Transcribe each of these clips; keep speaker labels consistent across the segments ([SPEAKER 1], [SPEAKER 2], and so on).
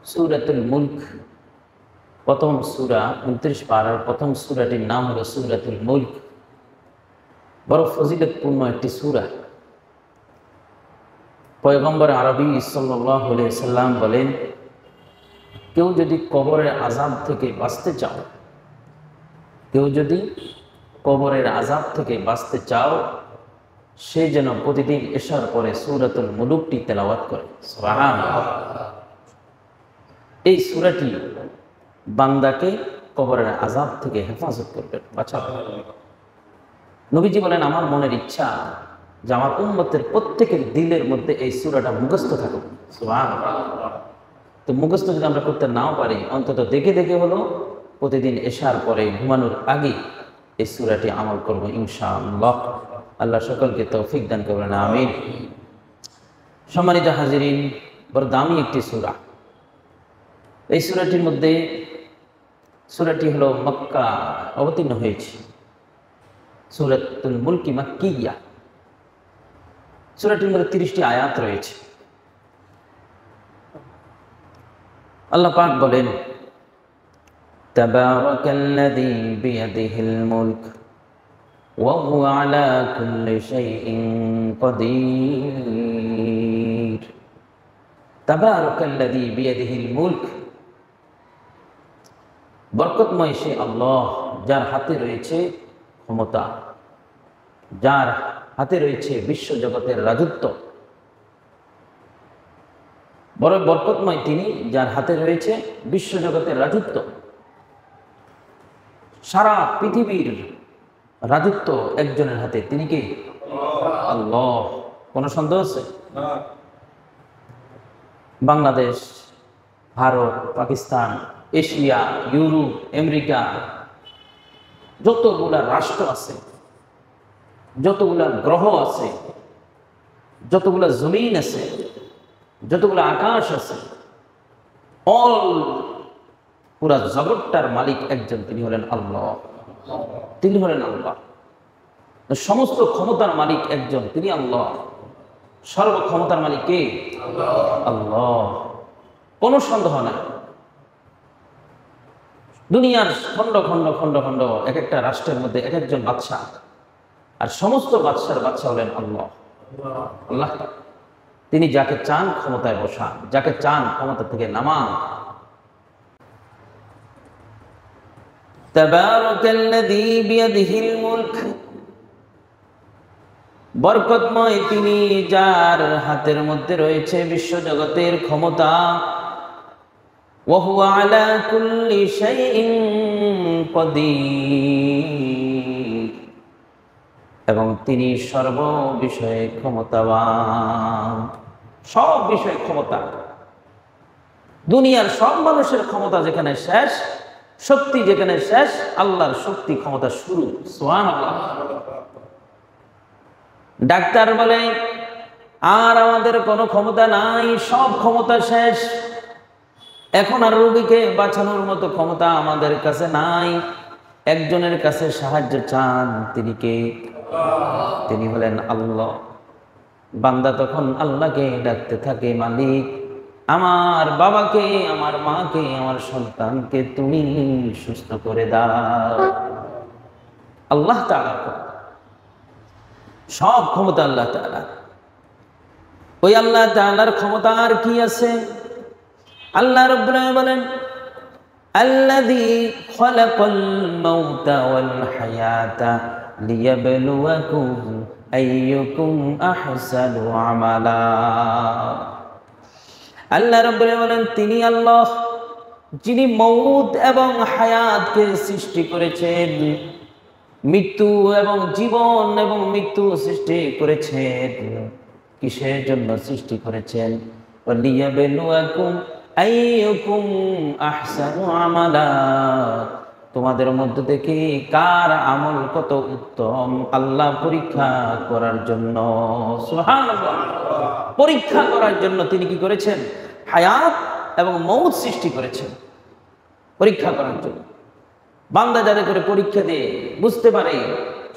[SPEAKER 1] সূরাতুল মুলক প্রথম সূরা ২৯ পারার প্রথম সূরাটির নাম হলো সূরাতুল মুলক। বড় ফজিলতপূর্ণ একটি সূরা। পয়গম্বর আরবী সাল্লাল্লাহু আলাইহি সাল্লাম বলেন, কেউ যদি কবরের আযাব থেকে বাঁচতে চাও, কেউ যদি কবরের আযাব থেকে বাঁচতে চাও, সে যেন প্রতিদিন এশার পরে সূরাতুল মুলকটি তেলাওয়াত করে। সুবহানাল্লাহ। এই সূরাটি বান্দাকে কবরের আযাব থেকে হেফাজত করবে, বাঁচাবে। নবীজি বলেন, আমার মনের ইচ্ছা যে আমার উম্মতের প্রত্যেকের দিলের মধ্যে এই সূরাটা মুখস্থ থাকুক। সুবহানাল্লাহ। তো মুখস্থ যদি আমরা করতে নাও পারি, অন্তত দেখে দেখে হলো প্রতিদিন এশার পরে ঘুমানোর আগে এই সূরাটি আমল করব ইনশাআল্লাহ। আল্লাহ সকলকে তৌফিক দান করবেন, আমিন। সম্মানিত হাজিরিন, বড় দামি একটি সূরা। এই সূরাটির মধ্যে, সূরাটি হলো মক্কা অবতীর্ণ হয়েছে। সূরাতুল মুলক মাক্কিয়া। সূরাটির মধ্যে 30টি আয়াত রয়েছে। আল্লাহ পাক বলেন, তাবারাকাল্লাযী বিয়াদিহিল মুলক ওয়া হুয়া আলা কুল্লি শাইইন কাদির। তাবারাকাল্লাযী বিয়াদিহিল মুলক, বরকতময় সে আল্লাহ যার হাতে রয়েছে ক্ষমতা, যার হাতে রয়েছে বিশ্বজগতের রাজত্ব। বড় বরকতময় তিনি, যার হাতে রয়েছে বিশ্বজগতের রাজত্ব। সারা পৃথিবীর রাজত্ব একজনের হাতে, তিনি কে? আল্লাহ। কোনো সন্দেহ আছে? Bangladesh, Bharat, Pakistan, Asia, Europe, America, যতগুলা রাষ্ট্র আছে, যতগুলা গ্রহ আছে, যতগুলা জমিন আছে, যতগুলো আকাশ আছে, অল পুরা জগৎটার মালিক একজন, তিনি হলেন আল্লাহ। তিনি হলেন আল্লাহ। সমস্ত ক্ষমতার মালিক একজন, তিনি আল্লাহ। সর্বক্ষমতার মালিক কে? আল্লাহ। কোনো সন্দেহ নাই। দুনিয়ার খণ্ড খণ্ড খণ্ড খণ্ড এক একটা রাষ্ট্রের মধ্যে এক একজন বাদশাহ, আর সমস্ত বাদশার বাদশাহ হলেন আল্লাহ। আল্লাহ তিনি যাকে চান ক্ষমতায় বসান, যাকে চান ক্ষমতা থেকে নামান। তাবারাকাল্লাযী বিয়াদিহিল মুলক, বরকতময় তিনি যার হাতের মধ্যে রয়েছে বিশ্বজগতের ক্ষমতা। ওয়া হুয়া আলা কুল্লি শাইইন কাদির, এবং তিনি সর্ব বিষয়ে ক্ষমতাবান। সব বিষয়ে ক্ষমতা। দুনিয়ার সব মানুষের ক্ষমতা যেখানে শেষ, শক্তি যেখানে শেষ, আল্লাহর শক্তি ক্ষমতা শুরু। সুবহানাল্লাহ। ডাক্তার বলে আর আমাদের কোনো ক্ষমতা নাই, সব ক্ষমতা শেষ, এখন আর রোগীকে বাঁচানোর মতো ক্ষমতা আমাদের কাছে নাই। একজনের কাছে সাহায্য চান, তিনি কে? তিনি হলেন আল্লাহ। বান্দা তখন আল্লাহকে ডাকতে থাকে, মালিক আমার বাবাকে, আমার মাকে, আমার সন্তানকে তুমি সুস্থ করে দাও। আল্লাহ তাআলা সব ক্ষমতা আল্লাহ তাআলা। ওই আল্লাহ তাআলার ক্ষমতা আর কি আছে? আল্লাহ রাব্বুল আলামিন বলেন, আল্লাযী খালাকাল মাউতা ওয়াল হায়াতা লিয়াবলুয়াকুম আইয়ুকুম আহসানু আমালা। আল্লাহ রাব্বুল আলামিন বলেন, তিনি আল্লাহ যিনি মউত এবং হায়াতকে সৃষ্টি করেছেন, মৃত্যু এবং জীবন এবং মৃত্যু সৃষ্টি করেছেন। কিসের জন্য সৃষ্টি করেছেন? লিয়াবলুয়াকুম আইয়ুকুম আহসানু আমালা, তোমাদের মধ্য থেকে কার আমল কত উত্তম আল্লাহ পরীক্ষা করার জন্য। সুবহানাল্লাহ। পরীক্ষা করার জন্য তিনি কি করেছেন? হায়াত এবং মউত সৃষ্টি করেছেন, পরীক্ষা করার জন্য। বান্দা যাতে করে পরীক্ষা দিয়ে বুঝতে পারে,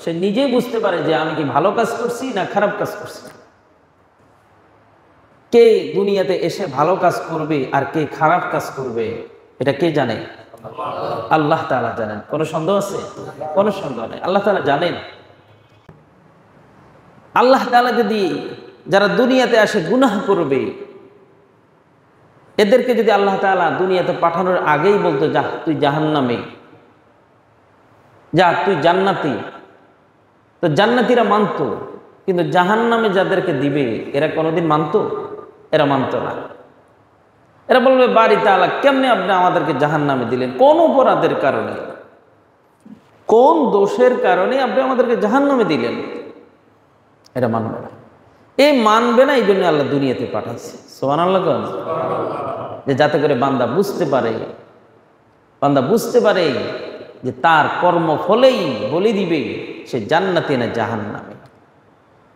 [SPEAKER 1] সে নিজে বুঝতে পারে যে আমি কি ভালো কাজ করছি না খারাপ কাজ করছি। কে দুনিয়াতে এসে ভালো কাজ করবে আর কে খারাপ কাজ করবে এটা কে জানে? আল্লাহ তাআলা জানেন। কোনো সন্দেহ আছে? কোনো সন্দেহ নেই, আল্লাহ তাআলা জানেন। আল্লাহ তাআলা যদি যারা দুনিয়াতে আসে গুনাহ করবে এদেরকে যদি আল্লাহ তাআলা দুনিয়াতে পাঠানোর আগেই বলতো, যা তুই জাহান্নামে, যা তুই জান্নাতি, তো জান্নাতীরা মানতো। কিন্তু জাহান্নামে যাদেরকে দিবে এরা কোনোদিন মানতো? এরা মানতো না। এরা বলবে, বাড়ি তাআলা কেমনে আপনি আমাদেরকে জাহান্নামে দিলেন? কোন অপরাধের কারণে, কোন দোষের কারণে আপনি আমাদেরকে জাহান্নামে দিলেন? এটা মানবে না। এই মানবে না, এই জন্য আল্লাহ দুনিয়াতে পাঠাইছে। সুবহানাল্লাহ। যে যাতে করে বান্দা বুঝতে পারে যে তার কর্মফলেই বলে দিবে সে জান্নাতে না জাহান্নামে।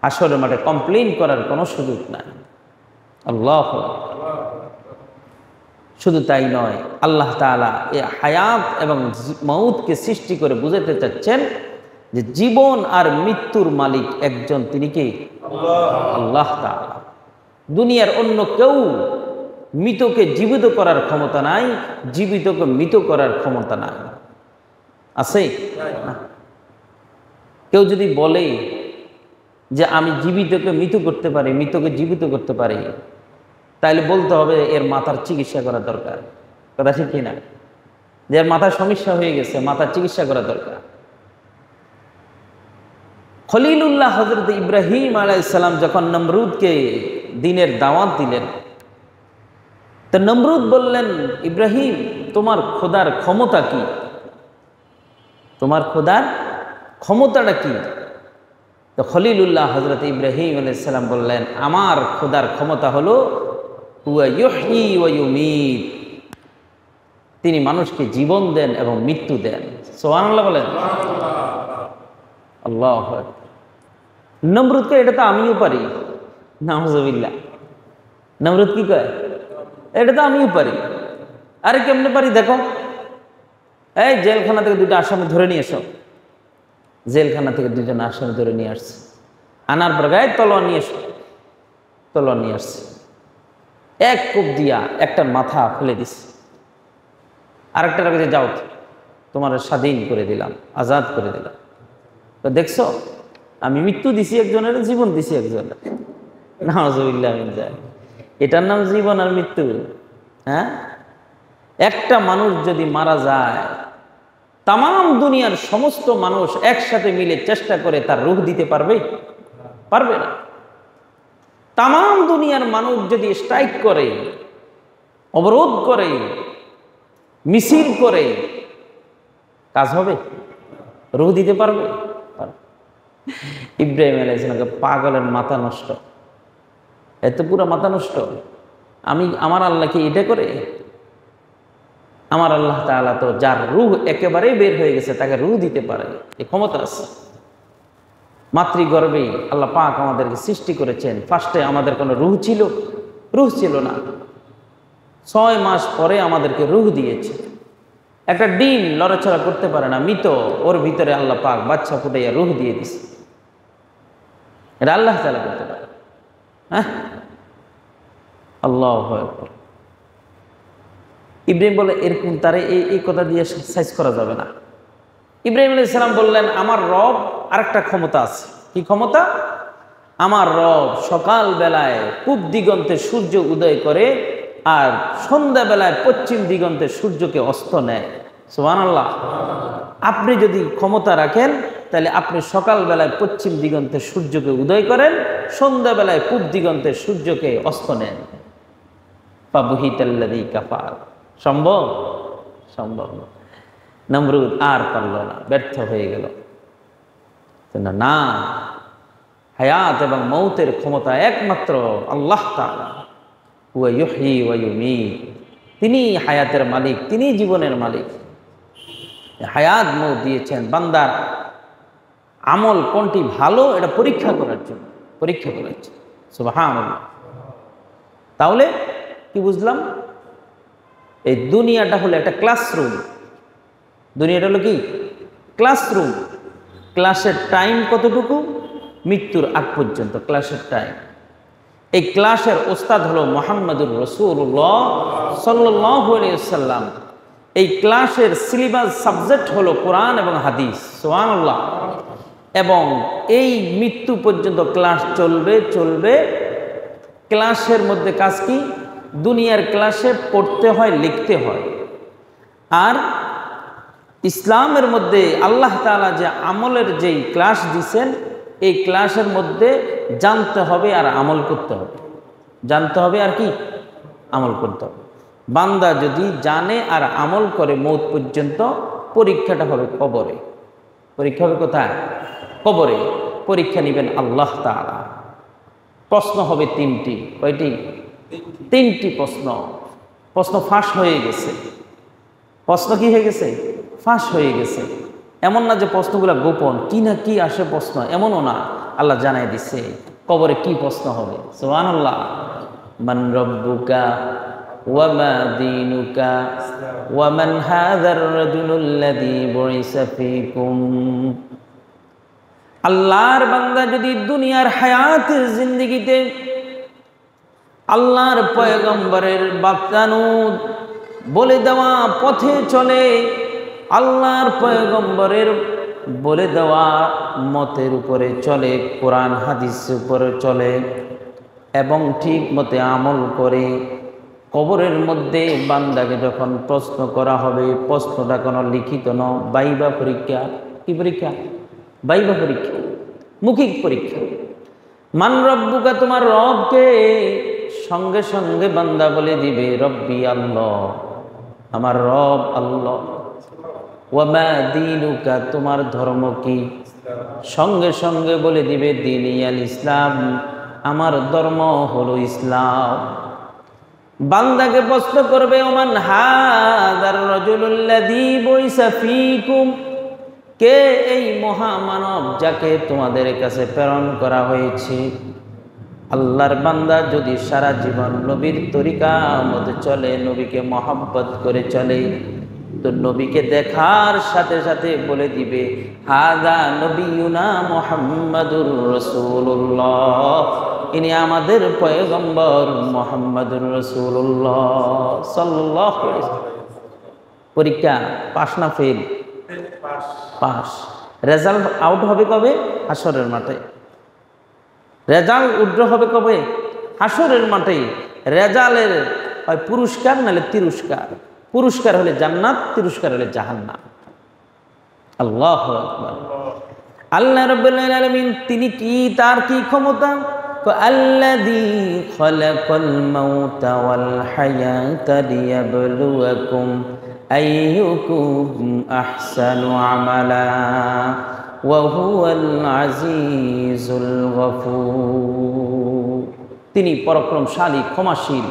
[SPEAKER 1] হাসরের মাঠে কমপ্লেইন করার কোনো সুযোগ নাই। আল্লাহ। শুধু তাই নয়, আল্লাহ তাআলা এই হায়াত এবং মউতকে সৃষ্টি করে বুঝাতে চাচ্ছেন যে জীবন আর মৃত্যুর মালিক একজন, তিনি কে? আল্লাহ তাআলা। দুনিয়ার অন্য কেউ মৃতকে জীবিত করার ক্ষমতা নাই, জীবিতকে মৃত করার ক্ষমতা নাই। আছে? কেউ যদি বলে যে আমি জীবিতকে মৃত করতে পারি, মৃতকে জীবিত করতে পারি, তাইলে বলতে হবে এর মাথার চিকিৎসা করা দরকার। কথা ঠিক কিনা? যে এর মাথার সমস্যা হয়ে গেছে, মাথার চিকিৎসা করা দরকার। খলিলুল্লাহ হযরত ইব্রাহিম আলাইহিস সালাম যখন নমরুদকে দ্বীনের দাওয়াত দিলেন, তো নমরুদ বললেন, ইব্রাহিম তোমার খোদার ক্ষমতা কি? তোমার খোদার ক্ষমতাটা কি? তো খলিলুল্লাহ হযরত ইব্রাহিম আলাইহিস সালাম বললেন, আমার খোদার ক্ষমতা হলো হুয়া ইউহয়ী ওয়া ইউমীত, তিনি মানুষকে জীবন দেন এবং মৃত্যু দেন। সুবহানাল্লাহ বলেন। আল্লাহু আকবার। নমরুদকে এটা তো আমিও পারি। নাউযুবিল্লাহ। নমরুদ কি কয়? এটা তো আমিও পারি। আরে কেমনে পারি দেখো, এই জেলখানা থেকে দুটো আসামি ধরে নিয়ে এসো। জেলখানা থেকে দুজন আসামি ধরে নিয়ে আসছে, আনার পর গায়ে তলোয়ার নিয়ে এসো। তলোয়ার নিয়ে আসছে, এক কোপ দিয়া একটা মাথা ফেলে দিছে, আরেকটার কাছে যাও, তোমার স্বাধীন করে দিলাম, আজাদ করে দিলাম। তো দেখছো আমি মৃত্যু দিছি একজনের, জীবন দিছি একজনের। নাউযুবিল্লাহ মিন যালিক। এটার নাম জীবন আর মৃত্যু? হ্যাঁ, একটা মানুষ যদি মারা যায়, তাম দুনিয়ার সমস্ত মানুষ একসাথে মিলে চেষ্টা করে তার রূহ দিতে পারবে? পারবে না। তাম দুনিয়ার মানুষ যদি স্ট্রাইক করে, অবরোধ করে, মিছিল করে, কাজ হবে? রূহ দিতে পারবে? ইব্রাহিম আলাইহিস সালামকে পাগলের মাথা নষ্ট, এত পুরো মাথা নষ্ট। আমার আল্লাহ কি এটা করে? আমার আল্লাহ তাআলা তো যার রূহ একেবারেই বের হয়ে গেছে তাকে রূহ দিতে পারে, এই ক্ষমতা আছে। মাতৃগর্ভে আল্লাহ পাক আমাদেরকে সৃষ্টি করেছেন। ফার্স্টে আমাদের কোনো রূহ ছিল? রূহ ছিল না। 6 মাস পরে আমাদেরকে রূহ দিয়েছে। একটা ডিম লড়াচড়া করতে পারে না, মৃত, ওর ভিতরে আল্লাহ পাক বাচ্চা ফুটাইয়া রূহ দিয়ে দিছে। এটা আল্লাহ তাআলা করতে পারে। হ্যাঁ, আল্লাহু আকবার। ইব্রাহিম বলে, এরকম তারে এই কথা দিয়ে সাইজ করা যাবে না। ইব্রাহিম আলাইহিস সালাম বললেন, আমার রব আরেকটা ক্ষমতা আছে। কি ক্ষমতা? আমার রব সকাল বেলায় পূব দিগন্তে সূর্য উদয় করে আর সন্ধ্যা বেলায় পশ্চিম দিগন্তে সূর্যকে অস্ত নেয়। সুবহানাল্লাহ। আপনি যদি ক্ষমতা রাখেন তাহলে আপনি সকাল বেলায় পশ্চিম দিগন্তে সূর্যকে উদয় করেন, সন্ধ্যা বেলায় পূব দিগন্তে সূর্যকে অস্ত নেন। ফাবুহিতাল্লাযী কাফার। সম্ভব? সম্ভব না। নমরুদ আর পারল না, ব্যর্থ হয়ে গেল। না, হায়াত এবং মৌতের ক্ষমতা একমাত্র আল্লাহ তাআলা। হুয়া ইউহয়ী ওয়া ইউমীত, তিনি হায়াতের মালিক, তিনি জীবনের মালিক। হায়াত মৌত দিয়েছেন বান্দার আমল কোনটি ভালো এটা পরীক্ষা করার জন্য, পরীক্ষা করেছে। সুবহানাল্লাহ। তাহলে কি বুঝলাম? এই দুনিয়াটা হলো একটা ক্লাসরুম। দুনিয়াটা হলো কি? ক্লাসরুম। ক্লাসের টাইম কতটুকু? মৃত্যুর আগ পর্যন্ত ক্লাসের টাইম। এই ক্লাসের ওস্তাদ হলো মুহাম্মদুর রাসূলুল্লাহ সাল্লাল্লাহু আলাইহি ওয়াসাল্লাম। এই ক্লাসের সিলেবাস সাবজেক্ট হলো কোরআন এবং হাদিস, সুবহানাল্লাহ। এবং এই মৃত্যু পর্যন্ত ক্লাস চলবে। ক্লাসের মধ্যে কাজ কি? দুনিয়ার ক্লাসে পড়তে হয়, লিখতে হয়। আর ইসলামের মধ্যে আল্লাহ তাআলা যে আমলের যেই ক্লাস দিয়েছেন, এই ক্লাসের মধ্যে জানতে হবে আর আমল করতে হবে। জানতে হবে আর কি? আমল করতে হবে। বান্দা যদি জানে আর আমল করে মৌত পর্যন্ত, পরীক্ষাটা হবে কবরে। পরীক্ষা হবে কোথায়? কবরে। পরীক্ষা নেবেন আল্লাহ তাআলা। প্রশ্ন হবে তিনটি। কয়টি? তিনটি প্রশ্ন ফাঁস হয়ে গেছে। প্রশ্ন কি হয়ে গেছে? ফাঁস হয়ে গেছে। এমন না যে প্রশ্নগুলো গোপন, কি না কি আসে প্রশ্ন, এমনও না। আল্লাহ জানাই দিচ্ছে কবরে কি প্রশ্ন হবে। সুবহানাল্লাহ। মান রব্বুকা ওয়া মা দীনুকা ওয়া মান হাযার রাজুলুল্লাযী বুইসা ফীকুম। আল্লাহর বান্দা যদি দুনিয়ার হায়াতের জিন্দেগিতে আল্লাহর পয়গম্বরের বাতানো বলে দেওয়া পথে চলে, আল্লাহর পয়গম্বরের বলে দেওয়া মতের উপরে চলে, কোরআন হাদিসের উপরে চলে এবং ঠিক মতে আমল করে, কবরের মধ্যে বান্দাকে যখন প্রশ্ন করা হবে, প্রশ্নটা কোনো লিখিত ন, বাইবা পরীক্ষা। কি পরীক্ষা? বাইবা পরীক্ষা, মৌখিক পরীক্ষা। মান রব্বুকা, তোমার রবকে। সঙ্গে সঙ্গে বান্দা বলে দিবে রব্বি আল্লাহ, আমার রব আল্লাহ। ওয়া মা দীনুকা, তোমার ধর্ম কি? সঙ্গে সঙ্গে বলে দিবে দীনি আল ইসলাম, আমার ধর্ম হলো ইসলাম। বান্দাকে প্রশ্ন করবে ওমান হাযার রাজুলুল্লাযী বুইসা ফীকুম, কে এই মহামানব যাকে তোমাদের কাছে প্রেরণ করা হয়েছে? আল্লাহর বান্দা যদি সারা জীবন নবীর তরিকা মতে চলে, নবীকে মহব্বত করে চলে, তো নবীকে দেখার সাথে সাথে বলে দিবে হাযা নবিয়ুনা মুহাম্মাদুর রাসূলুল্লাহ, ইনি আমাদের পয়গম্বর মুহাম্মাদুর রাসূলুল্লাহ সাল্লাল্লাহু আলাইহি ওয়াসাল্লাম। পরীক্ষা পাস না ফেল? পাস। রেজাল্ট আউট হবে কবে? হাসরের মাঠে। রেজাল্ট উড্র হবে কবে? হাসরের মাঠে। রেজাল্টের হয় পুরস্কার নাহলে তিরস্কার। পুরস্কার হলে জান্নাত, তিরস্কার হলে জাহান্নাম। আল্লাহু আকবার। আল্লাহ রাব্বুল আলামিন তিনি কি, তার কি ক্ষমতা? আল্লাযী খালাকাল মাউতা ওয়াল হায়াতা লিয়াবলুয়াকুম আইয়ুকুম আহসানু আমালা ওয়া হুয়াল আজিজুল গফুর। তিনি পরাক্রমশালী, ক্ষমাশীল।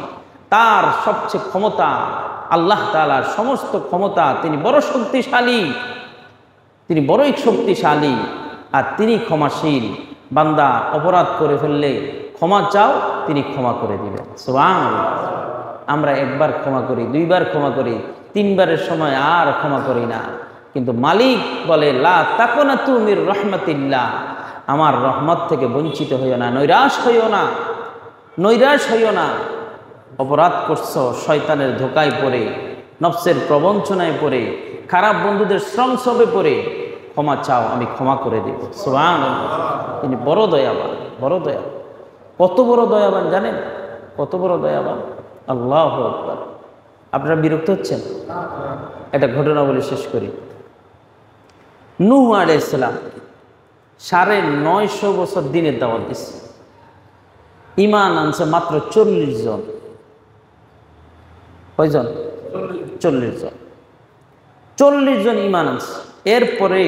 [SPEAKER 1] তার সবচেয়ে ক্ষমতা, আল্লাহ তাআলার সমস্ত ক্ষমতা। তিনি বড় শক্তিশালী, তিনি বড়ই শক্তিশালী, আর তিনি ক্ষমাশীল। বান্দা অপরাধ করে ফেললে ক্ষমা চাও, তিনি ক্ষমা করে দিবেন। সুবহানাল্লাহ। আমরা একবার ক্ষমা করি, দুইবার ক্ষমা করি, তিনবারের সময় আর ক্ষমা করি না। কিন্তু মালিক বলে লা তাকুনাতু মির রাহমাতিল্লাহ, আমার রহমত থেকে বঞ্চিত হইও না, নৈরাশ হইও না, নৈরাশ হইও না। অপরাধ করছো, শয়তানের ধোকায় পড়ে, নফসের প্রবঞ্চনায় পড়ে, খারাপ বন্ধুদের সংসর্গে পড়ে, ক্ষমা চাও, আমি ক্ষমা করে দেব। সুবহানাল্লাহ। তিনি বড় দয়াবান, বড় দয়াবান। কত বড় দয়াবান জানেন? কত বড় দয়াবান! আল্লাহু আকবার। আপনারা বিরক্ত হচ্ছেন? একটা ঘটনা বলে শেষ করি। নূহ আলাইহিস সালাম 950 বছর দিনের দাওয়াত দিচ্ছে। ঈমান আনছে মাত্র 40 জন। কয়জন? 40 জন। 40 জন ঈমান আনছে। এরপরে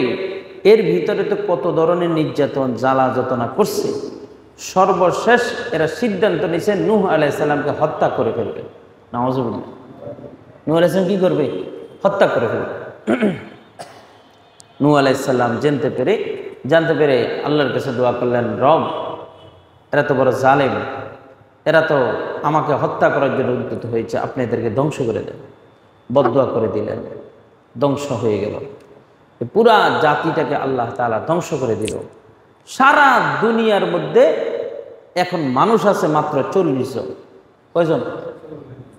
[SPEAKER 1] এর ভিতরে তো কত ধরনের নির্যাতন, জ্বালা যন্ত্রণা করছে। সর্বশেষ এরা সিদ্ধান্ত নিয়েছে নূহ আলাইহিস সালামকে হত্যা করে ফেলবে। নাউযুবিল্লাহ। নূহ আলাইহিস সালাম কি করবে? হত্যা করে ফেলবে। নূহ আলাইহিস সালাম জানতে পেরে আল্লাহর কাছে দোয়া করলেন, রব, এরা তো বড় জালেম, এরা তো আমাকে হত্যা করার জন্য উদ্যত হয়েছে, আপনি এদেরকে ধ্বংস করে দেন। বদদুয়া করে দিলেন, ধ্বংস হয়ে গেল। পুরা জাতিটাকে আল্লাহ তাআলা ধ্বংস করে দিল। সারা দুনিয়ার মধ্যে এখন মানুষ আছে মাত্র 40 জন। কয়জন?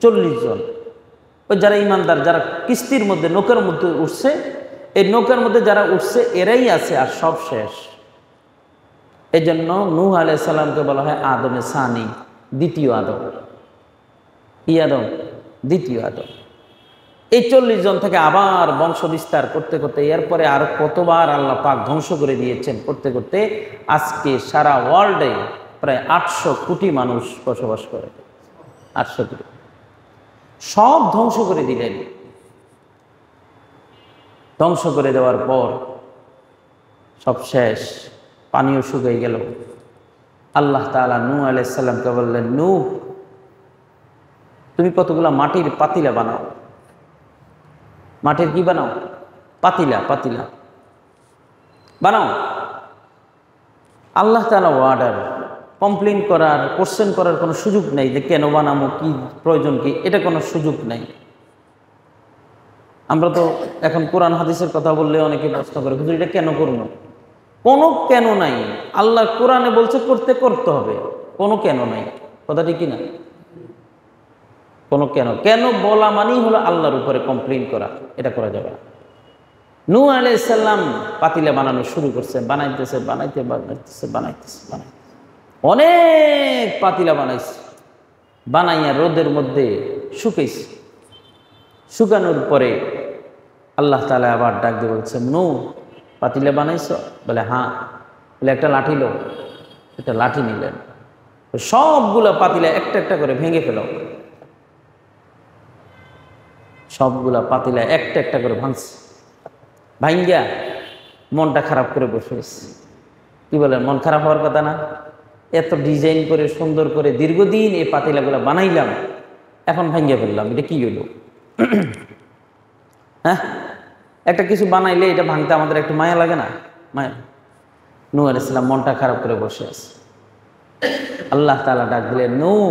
[SPEAKER 1] 40 জন। ওই যারা ইমানদার, যারা কিস্তির মধ্যে নৌকার মধ্যে উঠছে, এই নৌকার মধ্যে যারা উঠছে এরাই আছে, আর সব শেষ। এই জন্য নূহ আলাইহিস সালামকে বলা হয় আদমে সানি, দ্বিতীয় আদম। কি আদম? দ্বিতীয় আদম। এই 40 জন থেকে আবার বংশ বিস্তার করতে করতে এরপরে আর কতবার আল্লাহ পাক ধ্বংস করে দিয়েছেন করতে করতে আজকে সারা ওয়ার্ল্ডে প্রায় 800 কোটি মানুষ বসবাস করে। 800 কোটি। সব ধ্বংস করে দিলেন। ধ্বংস করে দেওয়ার পর সব শেষ, পানিও শুকিয়ে গেল। আল্লাহ তাআলা নূহ আলাইহিস সালামকে বললেন, নূহ তুমি কতগুলা মাটির পাতিলা বানাও। মাটির কি বানাও? পাতিলা, পাতিলা বানাও। আল্লাহ তাআলা অর্ডার, কমপ্লেইন করার, কোশ্চেন করার কোনো সুযোগ নেই যে কেন বানাবো, কি প্রয়োজন, কি, এটা কোনো সুযোগ নেই। আমরা তো এখন কোরআন হাদিসের কথা বললে অনেকে প্রশ্ন করে, হুজুর এটা কেন করবো? কোনো কেন নাই। আল্লাহ কোরআনে বলছে করতে, করতে হবে, কোনো কেন নাই। কথাটি কি না? কোনো কেন, কেন বলা মানেই হলো আল্লাহর উপরে কমপ্লেইন করা, এটা করা যাবে না। নূহ আলাইহিস সালাম পাতিলা বানানো শুরু করছে, বানাইতেছে, বানাইতেছে। অনেক পাতিলা বানাইছে, বানাইয়া রোদের মধ্যে শুকাইছে। শুকানোর পরে আল্লাহ তাআলা আবার ডাক দিয়ে বলছে, নূহ পাতিলা বানাইছো? বলে হ্যাঁ। বলে একটা লাঠি লো। একটা লাঠি নিলেন, সবগুলা পাতিলা একটা একটা করে ভেঙে ফেলো। সবগুলা পাতিলা একটা একটা করে ভাঙছে। ভাঙ্গা মনটা খারাপ করে বসে গেছে। কি বলেন, মন খারাপ হওয়ার কথা না? এত ডিজাইন করে সুন্দর করে দীর্ঘদিন এই পাতিলাগুলো বানাইলাম, এখন ভাঙ্গা ফেললাম, এটা কি হইল? হ্যাঁ, একটা কিছু বানাইলে এটা ভাঙতে আমাদের একটু মায়া লাগে না? মায়া। নূহ আলাইহিস সালাম মনটা খারাপ করে বসে আছে। আল্লাহ তাআলা ডাক দিলেন, নূহ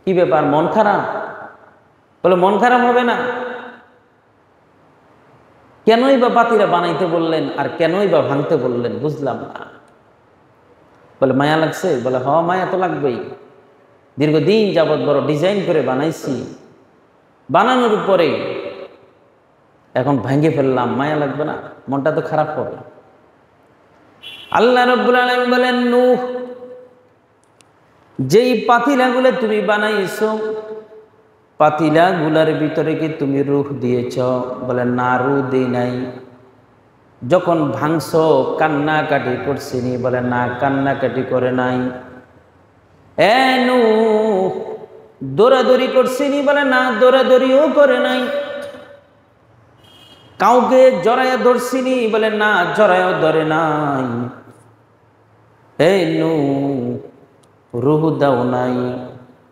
[SPEAKER 1] কি ব্যাপার, মন খারাপ? বলে মন খারাপ হবে না। কেনই বা পাতিলা বানাইতে বললেন আর কেনই বা ভাঙতে বললেন, বুঝলাম না। বলে মায়া লাগছে? বলে হ, মায়া তো লাগবেই। দীর্ঘদিন যাবৎ বড় ডিজাইন করে বানাইছি, বানানোর উপরে এখন ভেঙে ফেললাম, মায়া লাগবে না? মনটা তো খারাপ হবে। আল্লাহ রাব্বুল আলামিন বলেন, নূহ যেই পাতিলাগুলো তুমি বানাইছো, পাতিলাগুলার ভিতরে কি তুমি রূহ দিয়েছ? বলে না, রূহ দেই নাই। যখন ভাঙছো কান্নাকাটি করছিনি? বলে না, কান্নাকাটি করে নাই। এ নূহ দৌড়াদৌড়ি করছিনি? বলে না, দৌড়াদৌড়িও করে নাই। কাউকে জড়াইয়া ধরছিনি? বলে না, জড়াইও ধরে নাই। এ নূহ রূহ দাও নাই,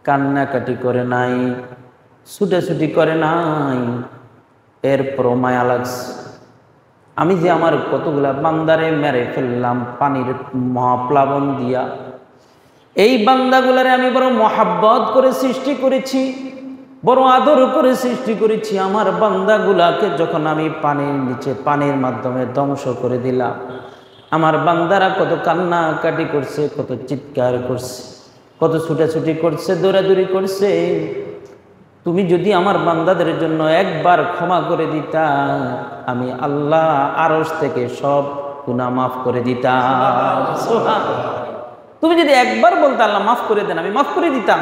[SPEAKER 1] কান্নাকাটি করে নাই, ছুটাছুটি করে নাই, এরপর মায়া লাগছে। আমি যে আমার কতগুলা বান্দারে মেরে ফেললাম পানির মহাপ্লাবন দিয়া, এই বান্দাগুলারে আমি বড় মহাব্বত করে সৃষ্টি করেছি, বড় আদর করে সৃষ্টি করেছি। আমার বান্দাগুলাকে যখন আমি পানির নিচে পানির মাধ্যমে ধ্বংস করে দিলাম, আমার বান্দারা কত কান্নাকাটি করছে, কত চিৎকার করছে, কত ছুটাছুটি করছে, দৌড়াদৌড়ি করছে। তুমি যদি আমার বান্দাদের জন্য একবার ক্ষমা করে দিতা, আমি আল্লাহ আরশ থেকে সব গুনাহ মাফ করে দিতাম। সুবহানাল্লাহ। তুমি যদি একবার বলতে আল্লাহ মাফ করে দেন, আমি মাফ করে দিতাম।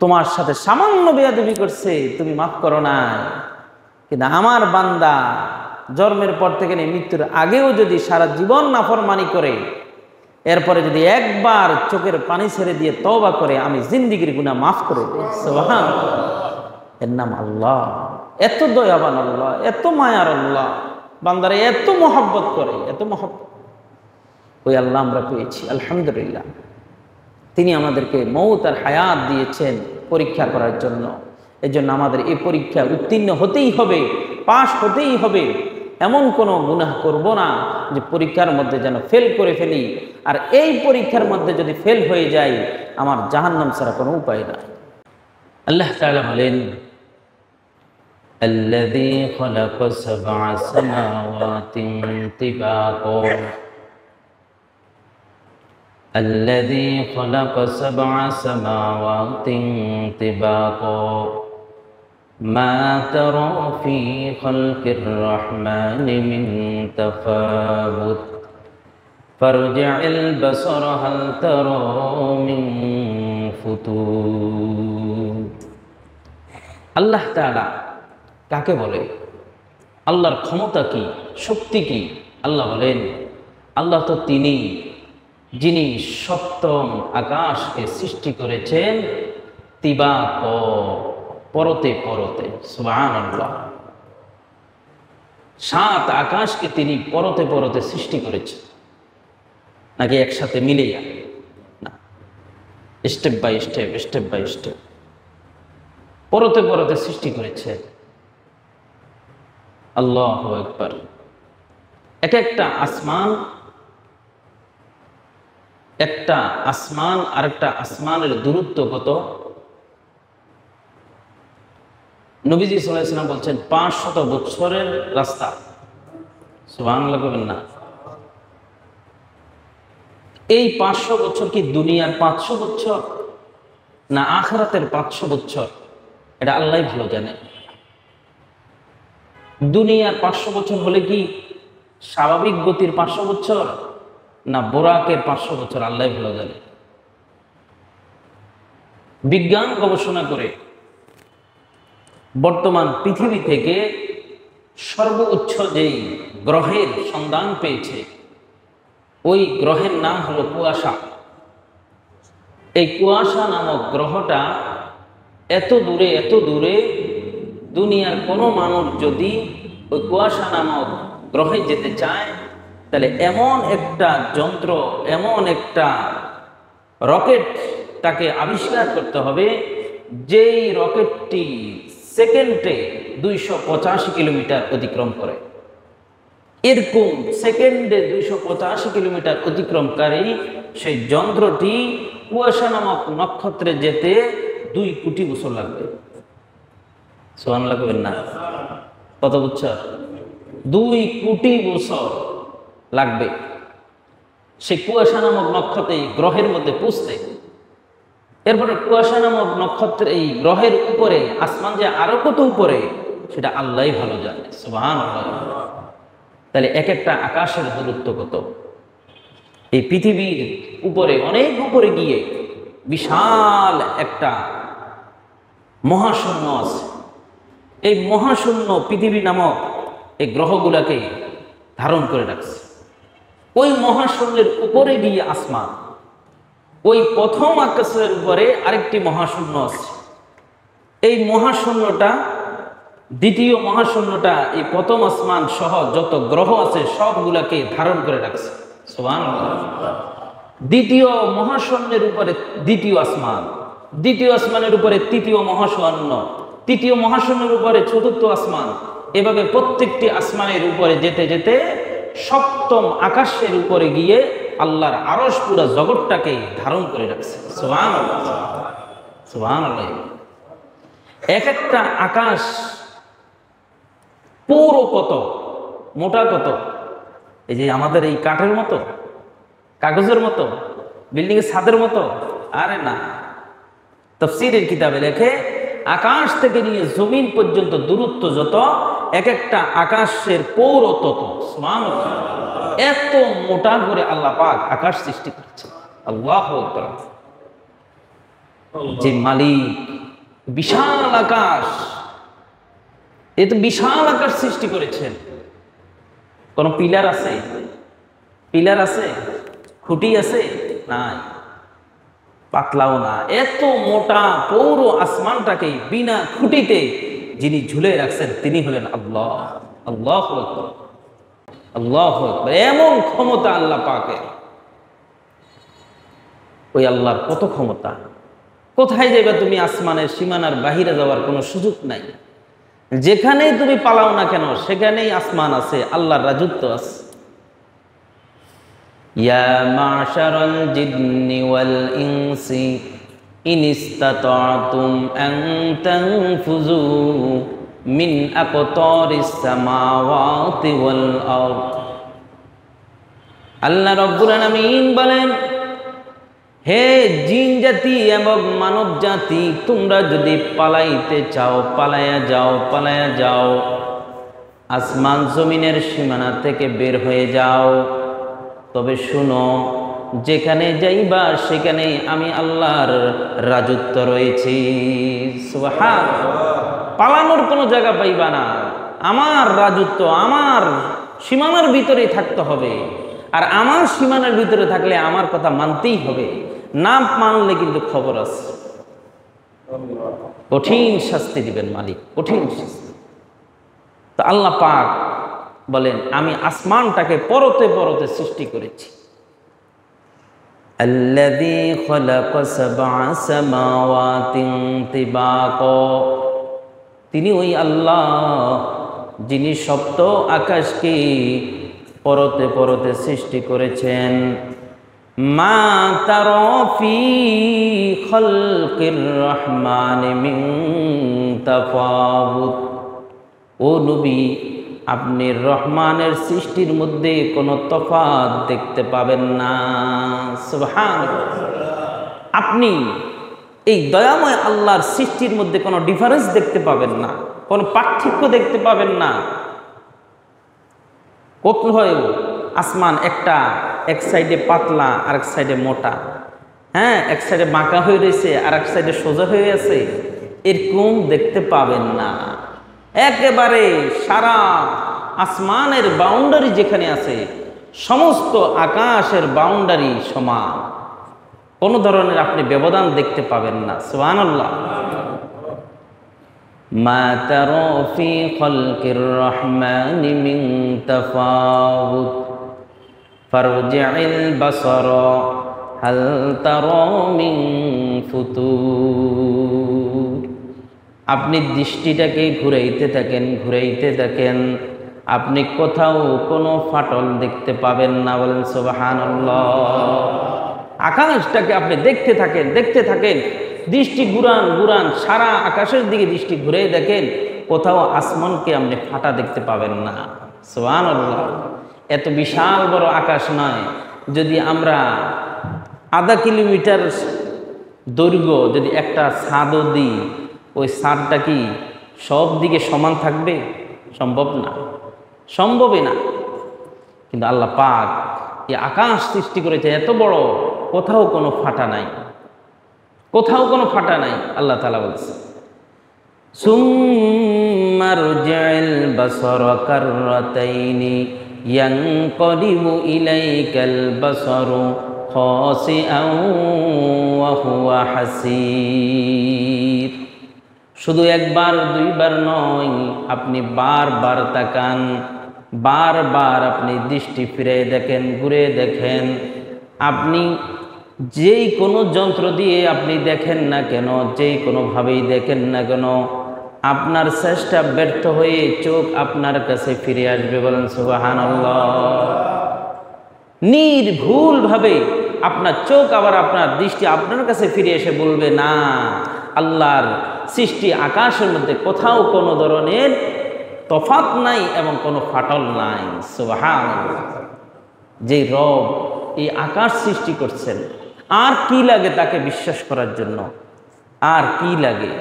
[SPEAKER 1] তোমার সাথে সামান্য বেয়াদবি করছে, তুমি মাফ করো না, কিন্তু আমার বান্দা জন্মের পর থেকে মৃত্যুর আগেও যদি সারা জীবন নাফরমানি করে, এরপরে যদি একবার চোখের পানি ছেড়ে দিয়ে তওবা করে, আমি জিন্দেগীর গুনাহ মাফ করে দিই। সুবহানাল্লাহ। এর নাম আল্লাহ। এত দয়াবান আল্লাহ, এত মায়ার আল্লাহ, বান্দারে এত মহব্বত করে, এত মহব্বত। ওই আল্লাহ আমরা পেয়েছি, আলহামদুলিল্লাহ। তিনি আমাদেরকে মৌত আর হায়াত দিয়েছেন পরীক্ষা করার জন্য। এই জন্য আমাদের এই পরীক্ষা উত্তীর্ণ হতেই হবে, পাশ হতেই হবে। এমন কোনো গুনাহ করব না যে পরীক্ষার মধ্যে যেন ফেল করে ফেলি, আর এই পরীক্ষার মধ্যে যদি ফেল হয়ে যায় আমার জাহান্নাম ছাড়া কোনো উপায় নাই। আল্লাহ তাআলা বলেন, الذي خلق سبع سماوات طباقا الذي خلق 7 سماوات طباقا ما ترى في خلق الرحمن من تفاوت فارجع البصر هل ترى من ফুতুর। আল্লাহ তাআলা কাকে বলে, আল্লাহর ক্ষমতা কি, শক্তি কি? আল্লাহ বলেন, আল্লাহ তো তিনি যিনি সপ্তম আকাশকে সৃষ্টি করেছেন তিবাক, পরতে পরতে। সুবহানাল্লাহ। 7 আকাশকে তিনি পরতে পরতে সৃষ্টি করেছেন, নাকি একসাথে মিলিয়ে? না, step by step, step by step পরতে পরতে সৃষ্টি করেছে। আল্লাহু আকবার। এক একটা আসমান, একটা আসমান আর একটা আসমানের দূরত্ব কত? নবীজি সাল্লাল্লাহু আলাইহি ওয়াসাল্লাম বলছেন 500 বছরের রাস্তা। সুবহানাল্লাহ বলবেন না? এই 500 বছর কি দুনিয়ার 500 বছর না আখিরাতের 500 বছর? এটা আল্লাহই ভালো জানে। দুনিয়ার 500 বছর হলে কি স্বাভাবিক গতির 500 বছর না বোরাকের 500 বছর? আল্লাহই ভালো জানে। বিজ্ঞান গবেষণা করে বর্তমান পৃথিবী থেকে সর্বোচ্চ যেই গ্রহের সন্ধান পেয়েছে, ওই গ্রহের নাম হলো কুয়াশা। এই কুয়াশা নামক গ্রহটা এত দূরে দুনিয়ার কোনো মানুষ যদি ওই কুয়াশা নামক গ্রহে যেতে চায়, তাহলে এমন একটা যন্ত্র, এমন একটা রকেট তাকে আবিষ্কার করতে হবে, যেই রকেটটি সেকেন্ডে 285 কিলোমিটার অতিক্রম করে। এরকম সেকেন্ডে 285 কিলোমিটার অতিক্রমকারী সেই যন্ত্রটি কুয়াশা নামক নক্ষত্রে যেতে 2 কোটি বছর লাগবে। সুবহানাল্লাহ বলবেন না? কত বছর? 2 কোটি বছর লাগবে সেই কুয়াশা নামক নক্ষত্রে, এই গ্রহের মধ্যে পৌঁছতে। এরপরে কুয়াশা নামক নক্ষত্রের এই গ্রহের উপরে আসমান যে আরো কত উপরে, সেটা আল্লাহই ভালো জানে। সুবহানাল্লাহ। তাহলে এক একটা আকাশের দূরত্ব কত? এই পৃথিবীর উপরে, অনেক উপরে গিয়ে বিশাল একটা মহাশূন্য আছে। এই মহাশূন্য পৃথিবী নামক এই গ্রহগুলাকে ধারণ করে রাখছে। ওই মহাশূন্যের উপরে গিয়ে আসমান, ওই প্রথম আকাশের উপরে আরেকটি মহাশূন্য আছে। এই মহাশূন্যটা, দ্বিতীয় মহাশূন্যটা এই প্রথম আসমান সহ যত গ্রহ আছে সবগুলাকে ধারণ করে রাখছে। সুবহানাল্লাহ। দ্বিতীয় মহাশূন্যের উপরে দ্বিতীয় আসমান, দ্বিতীয় আসমানের উপরে তৃতীয় মহাশূন্য, তৃতীয় মহাশূন্যের উপরে চতুর্থ আসমান। এভাবে প্রত্যেকটি আসমানের উপরে যেতে যেতে সপ্তম আকাশের উপরে গিয়ে আল্লাহর আরশ পুরো জগৎটাকে ধারণ করে রাখছে। সুবহানাল্লাহ, সুবহানাল্লাহ। এক একটা আকাশ পুরো কত মোটা, কত? এই যে আমাদের এই কাঠের মতো, কাগজের মতো, বিল্ডিং এর ছাদের মতো? আরে না। তাফসীরের কিতাবে লেখে আকাশ থেকে নিয়ে জমিন পর্যন্ত দূরত্ব যত, এক একটা আকাশের পৌর তত। সুবহানাল্লাহ। এত মোটা করে আল্লাহ পাক আকাশ সৃষ্টি করেছে। আল্লাহু আকবার। যে মালিক বিশাল আকাশ, এত বিশাল আকাশ সৃষ্টি করেছেন। কোন পিলার আছে? পিলার আছে? খুঁটি আছে? নাই, পাতলাও না। এত মোটা পৌর আসমানটাকে বিনা খুঁটিতে যিনি ঝুলে রাখছেন তিনি হলেন আল্লাহ। আল্লাহু আকবার, আল্লাহু আকবার। এমন ক্ষমতা আল্লাহ পাকের। ওই আল্লাহর কত ক্ষমতা! কোথায় যাবে তুমি? আসমানের সীমানার বাহিরে যাওয়ার কোনো সুযোগ নাই। যেখানেই তুমি পালাও না কেন, সেখানেই আসমান আছে, আল্লাহর রাজত্ব আছে। ইয়া মাশারাল জিন্নি ওয়াল ইনসি ইন ইসতাতাতুম আন তানফুযু মিন আকতারিস সামাওয়াতি ওয়াল আরদ। আল্লাহ রাব্বুল আলামিন বলেন, হে জিন জাতি এবং মানব জাতি, তোমরা যদি পালাইতে চাও পালায়া যাও, পালায়া যাও, আসমান জমিনের সীমানা থেকে বের হয়ে যাও। তবে শুনো, যেখানে যাইবা সেখানে আমি আল্লাহর রাজত্ব রয়েছে। সুবহানাল্লাহ। পালানোর কোনো জায়গা পাইবা না, আমার রাজত্ব আমার সীমানার ভিতরেই থাকতে হবে। আর আমার সীমানার ভিতরে থাকলে আমার কথা মানতেই হবে, না মানলে কিন্তু খবর আছে, কঠিন শাস্তি দিবেন মালিক, কঠিন শাস্তি। তো আল্লাহ পাক বলেন, আমি আসমানটাকে পরতে পরতে সৃষ্টি করেছি। আল্লাযী খালাকা সাবআ সামাওয়াতিন তিবাকা, তিনি ওই আল্লাহ যিনি সপ্ত আকাশকে পরতে পরতে সৃষ্টি করেছেন। মা তারা ফি খালকির রহমানি মিন তাফাউত, ও নবী, আপনি রহমানের সৃষ্টির মধ্যে কোনো তফাৎ দেখতে পাবেন না। সুবহানাল্লাহ। আপনি এই দয়াময় আল্লাহর সৃষ্টির মধ্যে কোনো ডিফারেন্স দেখতে পাবেন না, কোনো পার্থক্য দেখতে পাবেন না। কোথায় আসমান একটা, এক সাইডে পাতলা আর এক সাইডে মোটা, হ্যাঁ, এক সাইডে বাঁকা হয়ে রয়েছে আর এক সাইডে সোজা হয়ে আছে, এরকম দেখতে পাবেন না। একেবারে সারা আসমানের বাউন্ডারি যেখানে আছে, সমস্ত আকাশের বাউন্ডারি সমান, কোনো ধরনের আপনি ব্যবধান দেখতে পাবেন না। সুবহানাল্লাহ। মা তারা ফি খালকির রহমানি মিন তাফাউত ফারজি'ল বাসারা হাল তারা মিন ফুতুর। আপনি দৃষ্টিটাকে ঘুরাইতে থাকেন, ঘুরাইতে থাকেন, আপনি কোথাও কোনো ফাটল দেখতে পাবেন না। বলেন সুবহানাল্লাহ। আকাশটাকে আপনি দেখতে থাকেন, দেখতে থাকেন, দৃষ্টি ঘুরান ঘুরান, সারা আকাশের দিকে দৃষ্টি ঘুরে দেখেন, কোথাও আসমানকে আপনি ফাটা দেখতে পাবেন না। সুবহানাল্লাহ। এত বিশাল বড় আকাশ নয়, যদি আমরা আধা কিলোমিটার দৈর্ঘ্য যদি একটা ছাদও দিই, ওই ছাদটা কি সব দিকে সমান থাকবে? সম্ভব না, সম্ভবই না। কিন্তু আল্লাহ পাক এই আকাশ সৃষ্টি করেছে এত বড়, কোথাও কোনো ফাটা নাই, কোথাও কোনো ফাটা নাই। আল্লাহ তাআলা বলছে, সুম্মা রজি'ল বাসারা কাররাতাইনি ইয়ানকালিবু ইলাইকাল বাসারু খাসিআন ওয়া হুয়া হাসীর। শুধু একবার দুইবার নয়, আপনি বারবার তাকান, বারবার আপনি দৃষ্টি ফিরে দেখেন, ঘুরে দেখেন। আপনি যেই কোনো যন্ত্র দিয়ে আপনি দেখেন না কেন, যেই কোনোভাবেই দেখেন না কেন, আপনার চেষ্টা ব্যর্থ হয়ে চোখ আপনার কাছে ফিরে আসবে। বলেন সুবহানাল্লাহ। নির্ভুলভাবে আপনার চোখ আবার আপনার দৃষ্টি আপনার কাছে ফিরে এসে বলবে, না, আল্লাহর সৃষ্টি আকাশের মধ্যে কোথাও কোনো ধরনের তফাৎ নাই এবং কোনো ফাটল নাই। সুবহানাল্লাহ। যে রব এই আকাশ সৃষ্টি করছেন, আর কি লাগে তাকে বিশ্বাস করার জন্য? আর কি লাগে?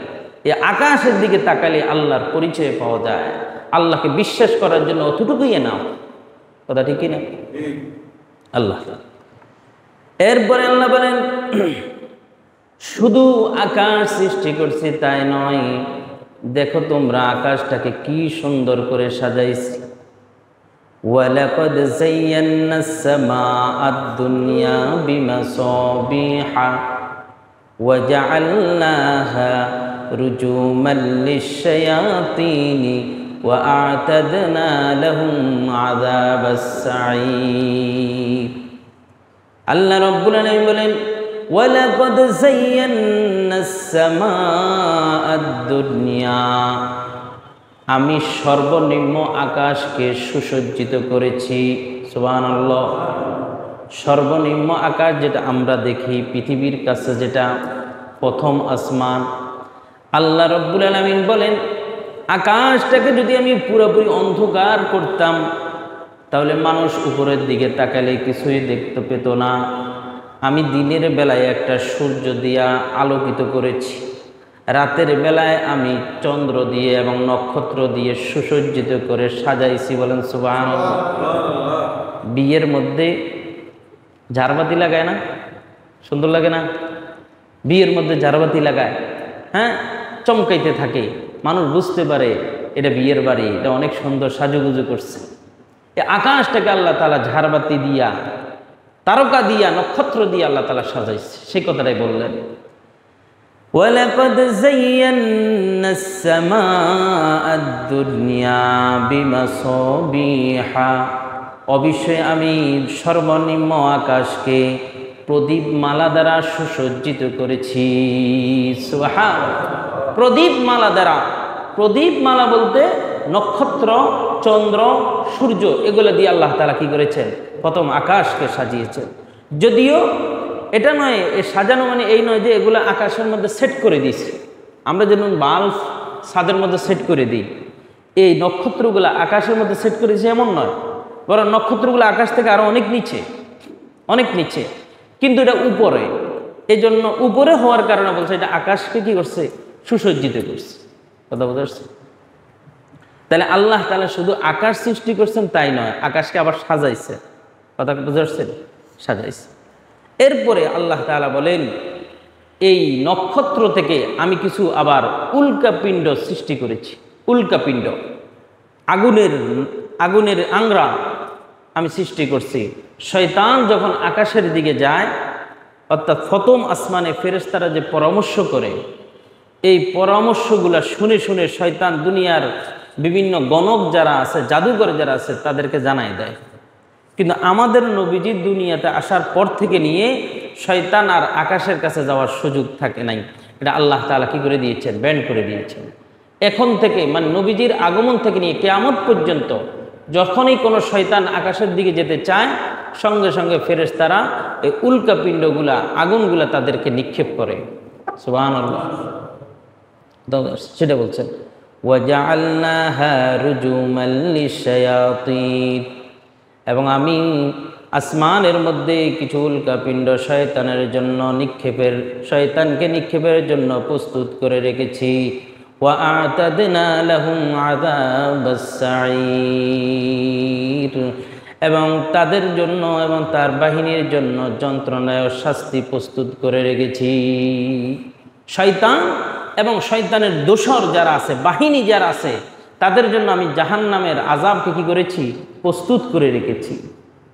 [SPEAKER 1] এই আকাশের দিকে তাকালে আল্লাহর পরিচয় পাওয়া যায়। আল্লাহকে বিশ্বাস করার জন্য অতটুকুই নাও। কথা ঠিক না? আল্লাহ। এরপরে আল্লাহ বলেন, শুধু আকাশ সৃষ্টি করছি তাই নয়, দেখো তোমরা আকাশটাকে কি সুন্দর করে সাজাইছি। ওয়ালাকাদ যায়্যানাস সামাআদ দুনিয়া বিমাসাবিহা ওয়া জাআলনাহা রুজুমান লিশ-শায়াতিনি ওয়া আ'তাদনা লাহুম আযাবাস সাঈর। আল্লাহ রাব্বুল আলামিন বলেন, ওয়ালাকাদ যায়্যানাস সামাআদ দুনিয়া, আমি সর্বনিম্ন আকাশকে সুসজ্জিত করেছি। সুবহানাল্লাহ। সর্বনিম্ন আকাশ যেটা আমরা দেখি পৃথিবীর কাছে, যেটা প্রথম আসমান, আল্লাহ রাব্বুল আলামিন বলেন, আকাশটাকে যদি আমি পুরোপুরি অন্ধকার করতাম, তাহলে মানুষ উপরের দিকে তাকালে কিছুই দেখতে পেত না। আমি দিনের বেলায় একটা সূর্য দিয়া আলোকিত করেছি, রাতের বেলায় আমি চন্দ্র দিয়ে এবং নক্ষত্র দিয়ে সুসজ্জিত করে সাজাইছি। বলেন সুবহানাল্লাহ। বিয়ের মধ্যে ঝাড়বাতি লাগায় না? সুন্দর লাগে না? বিয়ের মধ্যে ঝাড়বাতি লাগায়, হ্যাঁ, চমকাইতে থাকে, মানুষ বুঝতে পারে এটা বিয়ের বাড়ি, এটা অনেক সুন্দর সাজুগুজু করছে। এই আকাশটাকে আল্লাহ তাআলা ঝাড়বাতি দিয়া, তারকা দিয়া, নক্ষত্র দিয়ে আল্লাহ তাআলা সাজাইছে, সেই কথাটাই বললেন। ওয়ালাকাদ যায়্যান্না আস-সামাআ আদ-দুনিয়া বিমাসাবিহা, অবশ্যই আমি সর্বনিম্ন আকাশকে প্রদীপমালা দ্বারা সুসজ্জিত করেছি। সুবহানাল্লাহ। প্রদীপমালা দ্বারা, প্রদীপমালা বলতে নক্ষত্র, চন্দ্র, সূর্য, এগুলো দিয়ে আল্লাহ তাআলা কি করেছেন? প্রথম আকাশকে সাজিয়েছেন। যদিও এটা নয়, এ সাজানো মানে এই নয় যে এগুলো আকাশের মধ্যে সেট করে দিয়েছে। আমরা যেমন বাল্ব ছাদের মধ্যে সেট করে দিই, এই নক্ষত্রগুলো আকাশের মধ্যে সেট করে দিয়েছে এমন নয়, বরং নক্ষত্রগুলো আকাশ থেকে আরো অনেক নিচে, অনেক নিচে, কিন্তু এটা উপরে। এই জন্য উপরে হওয়ার কারণে বলছে এটা আকাশকে কি করছে? সুসজ্জিত করছে। কথা বুঝতে পারছে? তাহলে আল্লাহ তাআলা শুধু আকাশ সৃষ্টি করছেন তাই নয়, আকাশকে আবার সাজাইছে। কথা বুঝতে পারছেন? সাজাইছে। এরপরে আল্লাহ তাআলা বলেন এই নক্ষত্র থেকে আমি কিছু আবার উল্কাপিণ্ড সৃষ্টি করেছি। উল্কাপিণ্ড, আগুনের আংরা আমি সৃষ্টি করছি। শয়তান যখন আকাশের দিকে যায়, অর্থাৎ প্রথম আসমানে ফেরেশতারা যে পরামর্শ করে, এই পরামর্শগুলা শুনে শুনে শয়তান দুনিয়ার বিভিন্ন গণক যারা আছে, জাদুঘর যারা আছে, তাদেরকে জানাই দেয়। কিন্তু আমাদের নবীজি দুনিয়াতে আসার পর থেকে নিয়ে শয়তান আর আকাশের কাছে যাওয়ার সুযোগ থাকে নাই। এটা আল্লাহ তাআলা কি করে দিয়েছেন? ব্যান্ড করে দিয়েছেন। এখন থেকে মানে নবীজির আগমন থেকে নিয়ে কিয়ামত পর্যন্ত যখনই কোনো শয়তান আকাশের দিকে যেতে চায়, সঙ্গে সঙ্গে ফেরেশতারা এই উল্কাপিণ্ডগুলা, আগুনগুলা তাদেরকে নিক্ষেপ করে। সুবহানাল্লাহ। সেটা বলছেন ওয়াজআলনাহা রুজুমান লিশ-শায়াতিন, এবং আমি আসমানের মধ্যে কিছু উল্কাপিণ্ড শয়তানের জন্য শয়তানকে নিক্ষেপের জন্য প্রস্তুত করে রেখেছি। ওয়া আ'তাদনা লাহুম আযাবাস সাঈর, এবং তাদের জন্য এবং তার বাহিনীর জন্য যন্ত্রণায় শাস্তি প্রস্তুত করে রেখেছি। শয়তান এবং শয়তানের দোসর যারা আছে, বাহিনী যারা আছে, তাদের জন্য আমি জাহান্নামের আযাবকে কি করেছি? প্রস্তুত করে রেখেছি।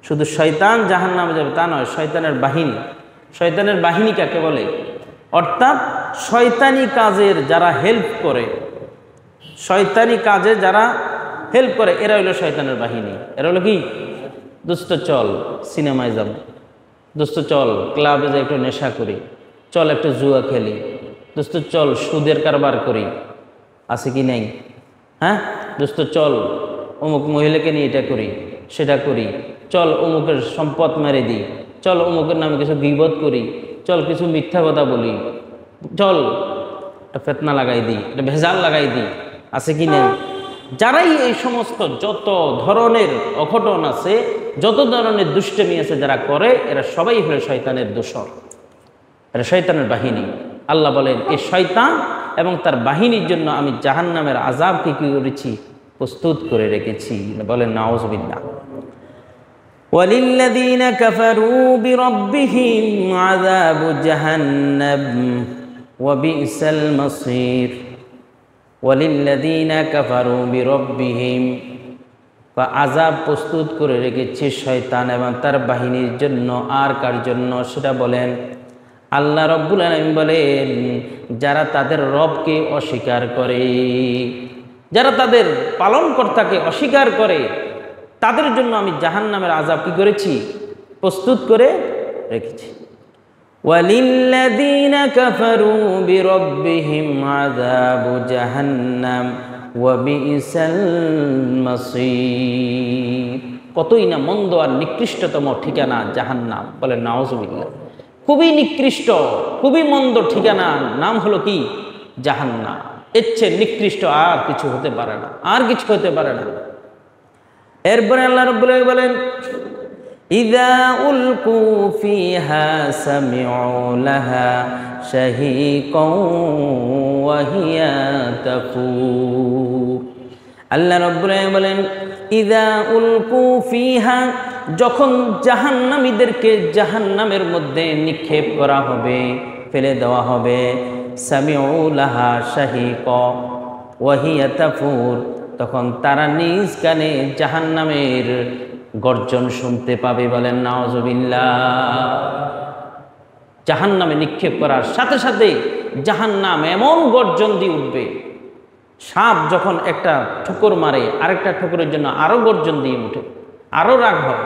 [SPEAKER 1] শুধু শয়তান জাহান্নামে যাবে তা নয়, শয়তানের বাহিনী। শয়তানের বাহিনী কাকে বলে? অর্থাৎ শয়তানি কাজের যারা হেল্প করে, শয়তানি কাজে যারা হেল্প করে, এরা হলো শয়তানের বাহিনী। এরা হলো কি? দোস্ত চল সিনেমায় যাব, দোস্ত চল ক্লাবে যাই একটু নেশা করি, চল একটু জুয়া খেলি, দোস্ত চল সুদের কারবার করি, আছে কি নেই? হ্যাঁ দোস্ত চল অমুক মহিলাকে নিয়ে এটা করি, সেটা করি, চল অমুকের সম্পদ মেরে দিই, চল অমুকের নামে কিছু গীবত করি, চল কিছু মিথ্যা কথা বলি, চল একটা ফিতনা লাগাই দিই, একটা ভেজাল লাগাই দিই, আছে কি নেই? যারাই এই সমস্ত যত ধরনের অঘটন আছে, যত ধরনের দুষ্টমি আছে যারা করে, এরা সবাই হলো শয়তানের দোসর, এরা শয়তানের বাহিনী। আল্লাহ বলেন এই শয়তান এবং তার বাহিনীর জন্য আমি জাহান্নামের আযাবকে কি করেছি? প্রস্তুত করে রেখেছি। বলেন নাউযুবিল্লাহ। ওয়ালিল্লাযীনা কাফারু বিরাব্বিহিম আযাবু জাহান্নাম ওয়া বি'সাল মাসীর। ওয়ালিল্লাযীনা কাফারু বিরাব্বিহিম, আযাব প্রস্তুত করে রেখেছে শয়তান এবং তার বাহিনীর জন্য। আর কার জন্য সেটা বলেন? আল্লাহ রব্বুল আলামিন বলেন যারা তাদের রবকে অস্বীকার করে, যারা তাদের পালনকর্তাকে অস্বীকার করে, তাদের জন্য আমি জাহান্নামের আযাব কি করেছি? প্রস্তুত করে রেখেছি। ওয়ালিল্লাযীনা কাফারু বিরাব্বিহিম আযাবু জাহান্নাম ওয়া বি'সাল মাসীর। কতই না মন্দ আর নিকৃষ্টতম ঠিকানা জাহান্নাম। বলেন নাউযুবিল্লাহ। খুবই নিকৃষ্ট, খুবই মন্দ ঠিকানা নাম হলো কি? জাহান্নাম। এর চেয়ে নিকৃষ্ট আর কিছু হতে পারে না, আর কিছু হতে পারে না। এরপরে আল্লাহ রাব্বুল আলামিন বলেন ইযা উলকু ফিহা সামিউ লাহা শাহীকাও ওয়া হিয়া তাফুর। আল্লাহ রাব্বুল আলামিন বলেন, ইযা উলকু ফিহা, যখন জাহান্নামীদেরকে জাহান্নামের মধ্যে নিক্ষেপ করা হবে, ফেলে দেওয়া হবে, সামিউ লাহা শাহীকা ওয়া হিয়া তাফুর, তখন তারা নিজ কানে জাহান্নামের গর্জন শুনতে পাবে। বলেন নাউজুবিল্লাহ। জাহান্নামে নিক্ষেপ করার সাথে সাথে জাহান্নাম এমন গর্জন দিয়ে উঠবে, সাপ যখন একটা ঠোকর মারে আরেকটা ঠোকরের জন্য আরো গর্জন দিয়ে উঠে, আরো রাগ হয়।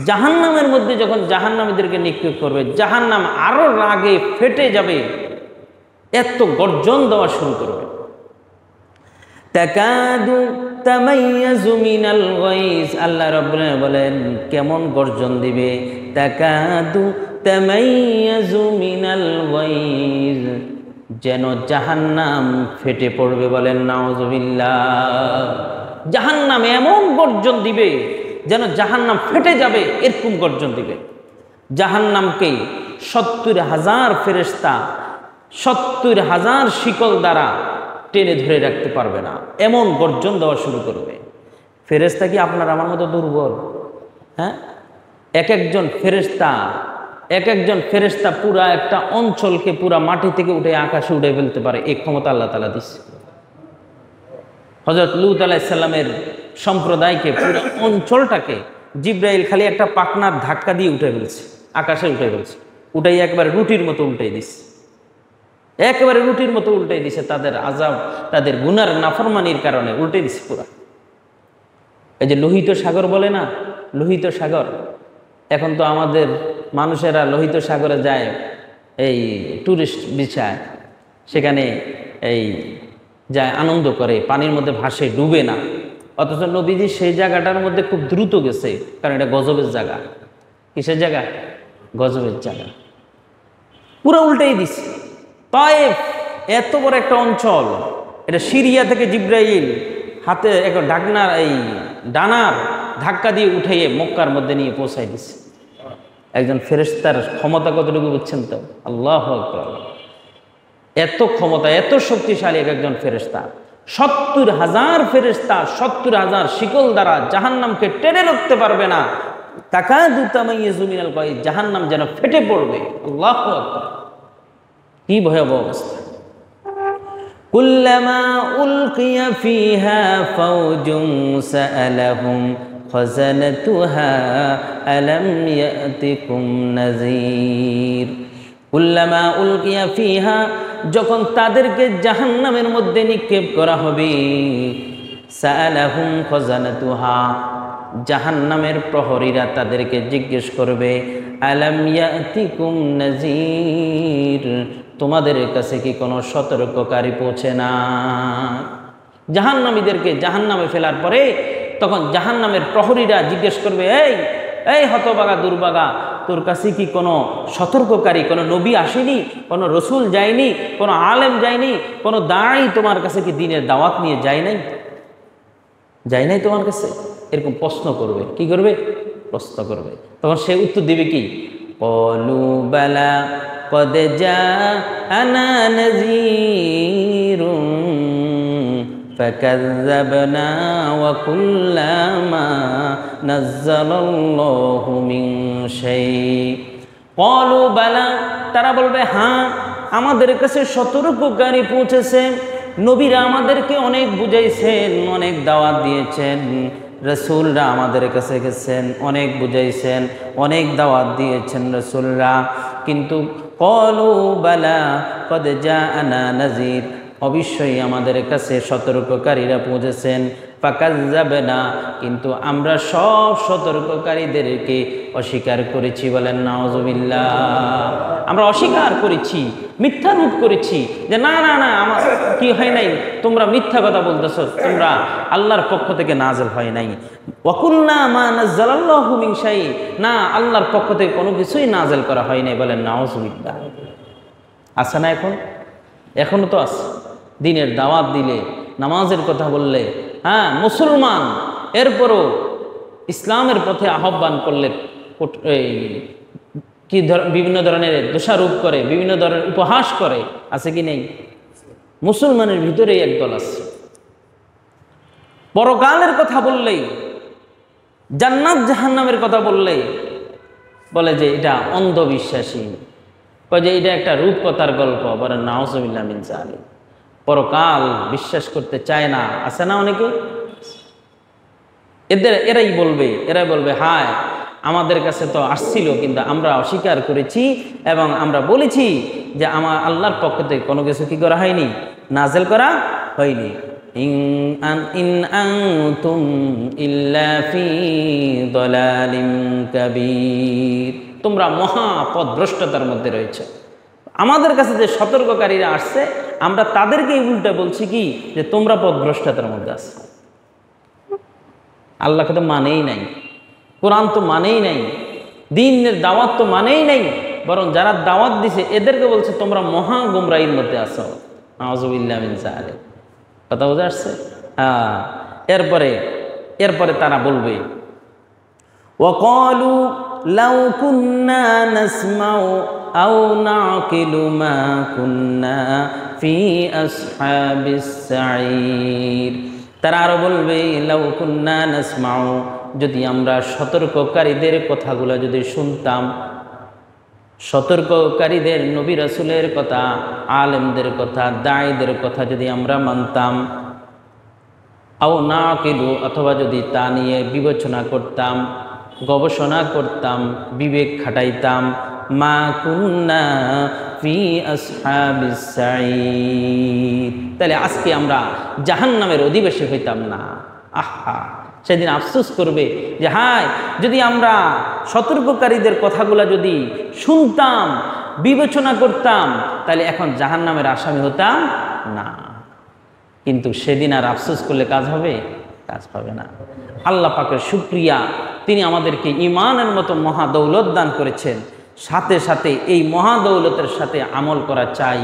[SPEAKER 1] জাহান্নামের মধ্যে যখন জাহান্নামীদেরকে নিক্ষেপ করবে, জাহান্নাম আরো রাগে ফেটে যাবে, এত গর্জন দেওয়া শুরু করবে। তাকাদু তামাইয়াজু মিনাল গাইজ, আল্লাহ রাব্বুল আলামিন বলেন কেমন গর্জন দিবে, তাকাদু তামাইয়াজু মিনাল গাইজ, যেন জাহান্নাম ফেটে পড়বে। বলেন নাউজুবিল্লাহ। জাহান্নাম এমন গর্জন দিবে যেন জাহান্নাম ফেটে যাবে, এরকম গর্জন দিবে। জাহান্নামকে 70,000 ফেরেশতা 70,000 শিকল দ্বারা টেনে ধরে রাখতে পারবে না, এমন গর্জন দেওয়া শুরু করবে। ফেরেশতা কি আপনার আমার মতো দুর্বল? হ্যাঁ, এক একজন ফেরেশতা পুরা একটা অঞ্চলকে পুরা মাটি থেকে উঠে আকাশে উঠে ফেলতে পারে, এই ক্ষমতা আল্লাহ তাআলা দিচ্ছে। হযরত লূত আলাইহিস সালামের সম্প্রদায়কে, পুরো অঞ্চলটাকে জিব্রাইল খালি একটা পাকনার ধাক্কা দিয়ে উঠে ফেলছে, আকাশে উঠে ফেলছে, উঠাই একবারে রুটির মতো উল্টাই দিচ্ছে, একেবারে রুটির মতো উল্টাই দিছে। তাদের আযাব, তাদের গুনার নাফরমানির কারণে উল্টে দিছে পুরা। এই যে লোহিত সাগর বলে না, লোহিত সাগর, এখন তো আমাদের মানুষেরা লোহিত সাগরে যায় এই টুরিস্ট ভিসায়, সেখানে এই যায় আনন্দ করে, পানির মধ্যে ভাসে, ডুবে না। অথচ নবীজি সেই জায়গাটার মধ্যে খুব দ্রুত গেছে, কারণ এটা গজবের জায়গা। কিসের জায়গা? গজবের জায়গা। পুরো উল্টেই দিছে। তায়েফ এত বড় একটা অঞ্চল, এটা সিরিয়া থেকে জিব্রাইল হাতে এক ডানার ধাক্কা দিয়ে উঠাইয়ে মক্কার মধ্যে নিয়ে পৌঁছাই দিছে। একজন ফেরেশতার ক্ষমতা কতটুকু বুঝছেন তো? আল্লাহু আকবার। এত ক্ষমতা, এত শক্তিশালী একজন ফেরেশতা। 70,000 ফেরেশতা 70,000 শিকল দ্বারা জাহান্নামকে টেনে রাখতে পারবে না। তাকাদু তামাইয়াজু মিনাল গাইজ, জাহান্নাম যেন ফেটে পড়বে। আল্লাহু আকবার, কি ভয়াবহ অবস্থা। কুল্লামা উলকিয়া ফিহা ফাওজুন সাআলাহুম খাযানাতুহা আলাম ইয়াতিকুম নাযীর। কুল্লামা উলকিয়া ফিহা, যখন তাদেরকে জাহান্নামের মধ্যে নিক্ষেপ করা হবে, সাআলাহুম খাযানাতুহা, জাহান্নামের প্রহরীরা তাদেরকে জিজ্ঞেস করবে, আলাম ইয়াতিকুম নাযীর, তোমাদের কাছে কি কোনো সতর্ককারী পৌঁছে না? জাহান্নামীদেরকে জাহান্নামে ফেলার পরে তখন জাহান্নামের প্রহরীরা জিজ্ঞেস করবে, এই হতভাগা দুর্ভাগা, তোর কাছে কি কোনো সতর্ককারী, কোনো নবী আসেনি, কোনো রসুল যায়নি, কোনো আলেম যায়নি, কোনো দাঈ তোমার কাছে কি দ্বীনের দাওয়াত নিয়ে যায় নাই তোমার কাছে? এরকম প্রশ্ন করবে। কি করবে? প্রশ্ন করবে। তখন সে উত্তর দিবে কি? ক্বালু বালা قد جاءنا نذير فكذبنا وقلنا ما نزل الله من شيء قالوا بلى, তারা বলবে হ্যাঁ, আমাদের কাছে সতর্ককারী পৌঁছেছে, নবীরা আমাদেরকে অনেক বুঝাইছেন, অনেক দাওয়াত দিয়েছেন, রসুলরা আমাদের কাছে গেছেন, অনেক বুঝাইছেন, অনেক দাওয়াত দিয়েছেন রসুলরা, কিন্তু ক্বালু বালা কদ জাআনা নাযীর, অবশ্যই আমাদের কাছে সতর্ককারীরা পৌঁছেছেন, ফাকাজ্জাবনা, কিন্তু আমরা সব সতর্ককারীদেরকে অস্বীকার করেছি। বলেন নাউজুবিল্লাহ। আমরা অস্বীকার করেছি, মিথ্যারূপ করেছি, যে না না না, আমার কি হয় নাই, তোমরা মিথ্যা কথা বলতেছো, তোমরা আল্লাহর পক্ষ থেকে নাযিল হয় নাই। ওয়াকুলনা মা নাযালাল্লাহু মিন শাই, না, আল্লাহর পক্ষ থেকে কোনো কিছুই নাযিল করা হয় নাই। বলেন নাউজুবিল্লাহ। আছে না? এখনো তো আছে। দিনের দাওয়াত দিলে, নামাজের কথা বললে, হ্যাঁ মুসলমান, এরপরও ইসলামের পথে আহ্বান করলে বিভিন্ন ধরনের দোষারোপ করে, বিভিন্ন ধরনের উপহাস করে, আছে কি নেই? মুসলমানের ভিতরেই একদল আছে। পরকালের কথা বললেই, জান্নাত জাহান্নামের কথা বললেই বলে যে এটা অন্ধবিশ্বাসী, কয় যে এটা একটা রূপকথার গল্প, বলে নাউজুবিল্লাহ মিন যালিক। পরকাল বিশ্বাস করতে চায় না, আছে না অনেকে? এরাই বলবে হায় আমাদের কাছে তো আসছিল, কিন্তু আমরা অস্বীকার করেছি এবং আমরা বলেছি যে আমার আল্লাহর পক্ষ থেকে কোনো কিছু কি করা হয়নি, নাজেল করা হয়নি। ইন আনতুম ইল্লা ফি দালালিন কাবীর, তোমরা মহা পথভ্রষ্টতার মধ্যে রয়েছে। আমাদের কাছে যে সতর্ককারীরা আসছে, আমরা তাদেরকে উল্টা বলছি কি যে তোমরা পথভ্রষ্টতার মধ্যে আছো। আল্লাহকে তো মানেই নাই, কোরআন তো মানেই নাই, দ্বীনের দাওয়াত তো মানেই নাই, বরং যারা দাওয়াত দিছে এদেরকে বলছে তোমরা মহা গুমরাহির মধ্যে আছো। নাউজুবিল্লাহ মিন যালিক। কথা বুঝে আসছে? হ্যাঁ। এরপরে তারা বলবে ওয়াকালু লাউ কুন্না নাসমাউ আও নাকিলু মা কুন্না ফি আসহাবিস সাঈর। তারা আরো বলবে লাউ কুন্না নাসমাউ, যদি আমরা সতর্ককারীদের কথাগুলো যদি শুনতাম, সতর্ককারীদের নবী রাসূলের কথা, আলেমদের কথা, দাঈদের কথা যদি আমরা মানতাম, আও নাকিলু, অথবা যদি তা নিয়ে বিবেচনা করতাম, গবেষণা করতাম, বিবেক খাটাইতাম, মা কুন্না ফি আসহাবিস সাঈর, তাহলে আজকে আমরা জাহান্নামের অধিবাসী হইতাম না। আহা, সেদিন আফসোস করবে যে হায়, যদি আমরা সতর্ককারীদের কথাগুলো যদি শুনতাম, বিবেচনা করতাম, তাহলে এখন জাহান্নামের আসামি হতাম না। কিন্তু সেদিন আর আফসোস করলে কাজ হবে? কাজ পাবে না। আল্লাহ পাকের শুকরিয়া, তিনি আমাদেরকে ঈমানের মতো মহা দৌলত দান করেছেন। সাথে সাথে এই মহা দৌলতের সাথে আমল করা চাই।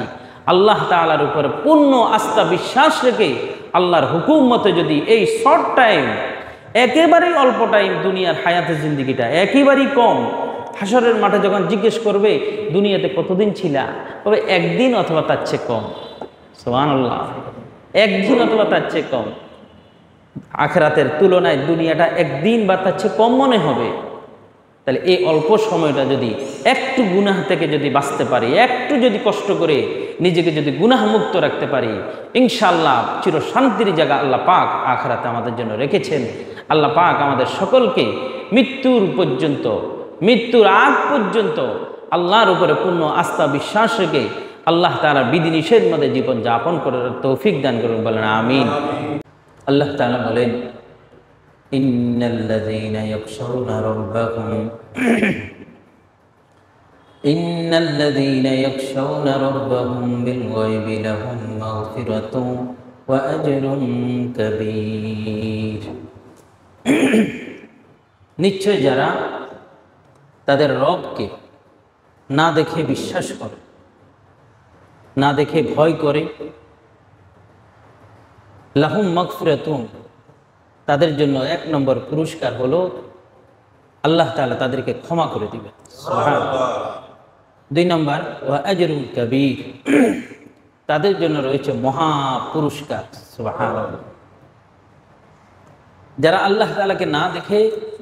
[SPEAKER 1] আল্লাহ তাআলার উপরে পূর্ণ আস্থা বিশ্বাস রেখে আল্লাহর হুকুম মতে যদি এই শর্ট টাইম, একেবারেই অল্প টাইম, দুনিয়ার হায়াতের জিন্দিগিটা একেবারেই কম, হাসরের মাঠে যখন জিজ্ঞেস করবে দুনিয়াতে কতদিন ছিলা, তবে একদিন অথবা তার চেয়ে কম। সুবহানাল্লাহ, একদিন অথবা তার চেয়ে কম। আখিরাতের তুলনায় দুনিয়াটা একদিন বা তার চেয়ে কম মনে হবে। তাহলে এই অল্প সময়টা যদি একটু গুনাহ থেকে যদি বাঁচতে পারি, একটু যদি কষ্ট করে নিজেকে যদি গুনাহ মুক্ত রাখতে পারি, ইনশাআল্লাহ চির শান্তির জায়গা আল্লাহ পাক আখিরাতে আমাদের জন্য রেখেছেন। আল্লাহ পাক আমাদের সকলকে মৃত্যুর আগ পর্যন্ত আল্লাহর উপরে পূর্ণ আস্থা বিশ্বাস রেখে আল্লাহ তাআলার বিধিনিষেধ মধ্যে জীবন যাপন করার তৌফিক দান করুন, বলেন আমিন। আল্লাহ তাআলা বলেন ইন্নাল্লাযীনা ইয়াখশাউনা রাব্বাহুম বিল গায়বি লাহুম মাগফিরাতুন ওয়া আজরুন কাবীর। নিশ্চয় যারা তাদের রবকে না দেখে বিশ্বাস করে, না দেখে ভয় করে, লাহুম মাগফিরাতুন, তাদের জন্য 1 নম্বর পুরস্কার হলো আল্লাহ তাআলা তাদেরকে ক্ষমা করে দিবেন। সুবহানাল্লাহ। 2 নম্বর ওয়া আজরুন কাবীর, তাদের জন্য রয়েছে মহা পুরস্কার। সুবহানাল্লাহ। যারা আল্লাহ তাআলাকে না দেখে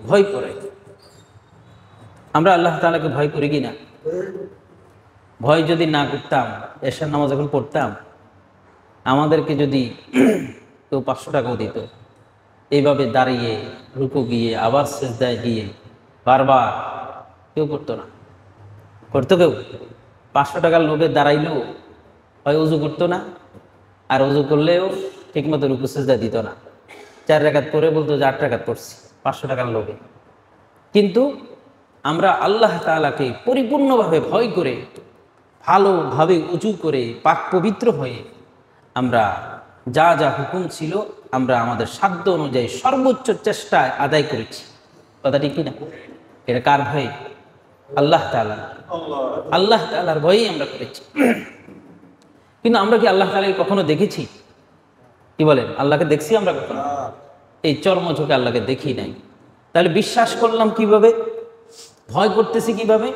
[SPEAKER 1] ভয় করে, আমরা আল্লাহ তাআলাকে ভয় করি কি না? ভয় যদি না করতাম, এশার নামাজ যখন পড়তাম, আমাদেরকে যদি কেউ 500 টাকাও দিত, এইভাবে দাঁড়িয়ে রুকু গিয়ে আবার সিজদায় গিয়ে বারবার, কেউ করতো না? করতো কেউ? 500 টাকার লোভে দাঁড়াইলেও হয় উজু করতো না, আর উজু করলেও ঠিকমতো রুকু সিজদা দিত না। 4 রাকাত পরে বলতো যে 8 রাকাত পড়ছি 500 টাকার লোভে। কিন্তু আমরা আল্লাহ তাআলাকে পরিপূর্ণভাবে ভয় করে, ভালোভাবে উজু করে, পাক পবিত্র হয়ে আমরা যা যা হুকুম ছিল আমরা আমাদের সাধ্য অনুযায়ী সর্বোচ্চ চেষ্টায় আদায় করেছি। কথা ঠিক কিনা? এটা কার ভয়? আল্লাহ তাআলার ভয়েই আমরা করেছি। কিন্তু আমরা কি আল্লাহ তাআলাকে কখনো দেখেছি? কি বলেন? আল্লাহকে দেখছি আমরা কখনো? এই চর্ম চোখে আল্লাহকে দেখি নাই। তাহলে বিশ্বাস করলাম কিভাবে, ভয় করতেছি কিভাবে?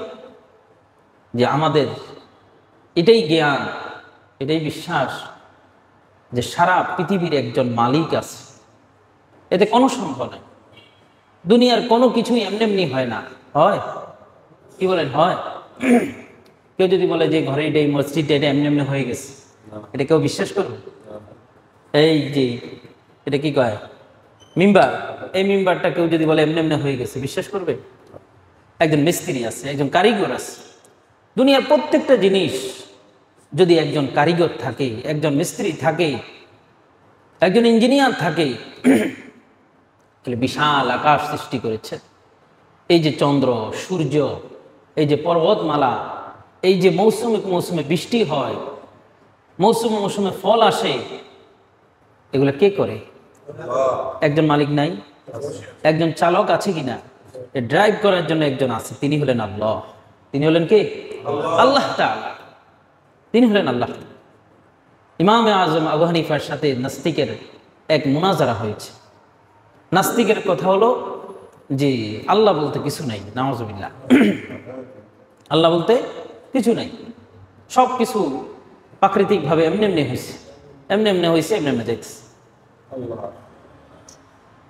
[SPEAKER 1] যে আমাদের এটাই জ্ঞান, এটাই বিশ্বাস যে সারা পৃথিবীর একজন মালিক আছে, এতে কোনো সন্দেহ নাই। দুনিয়ার কোনো কিছুই এমনি এমনি হয় না। হয়? কি বলেন, হয়? কেউ যদি বলে যে ঘরে এটাই মসজিদ, এটা এমনি এমনি হয়ে গেছে, এটা কেউ বিশ্বাস করবে? এই যে এটা কি কয়, মিম্বার, এই মিম্বারটা কেউ যদি বলে এমনি এমনি হয়ে গেছে, বিশ্বাস করবে? একজন মিস্ত্রি আছে, একজন কারিগর আছে। দুনিয়ার প্রত্যেকটা জিনিস যদি একজন কারিগর থাকে, একজন মিস্ত্রি থাকে, একজন ইঞ্জিনিয়ার থাকে, তাহলে বিশাল আকাশ সৃষ্টি করেছে। এই যে চন্দ্র, সূর্য, এই যে পর্বতমালা, এই যে মৌসুমে মৌসুমে বৃষ্টি হয়, মৌসুমে মৌসুমে ফল আসে, এগুলো কে করে? একজন মালিক নাই? একজন চালক আছে কিনা? ড্রাইভ করার জন্য একজন আছে, তিনি হলেন আল্লাহ। তিনি হলেন কে? আল্লাহ তাআলা। তিনি হলেন আল্লাহ। ইমামে আজম আবু হানিফার সাথে নাস্তিকের এক মুনাজারা হয়েছে। নাস্তিকের কথা হলো যে আল্লাহ বলতে কিছু নাই, নাউজুবিল্লাহ। আল্লাহ বলতে কিছু নাই, সব কিছু প্রাকৃতিকভাবে এমনি এমনি হয়েছে, এমনি এমনি হয়েছে, এমনি এমনি যাইতেছে।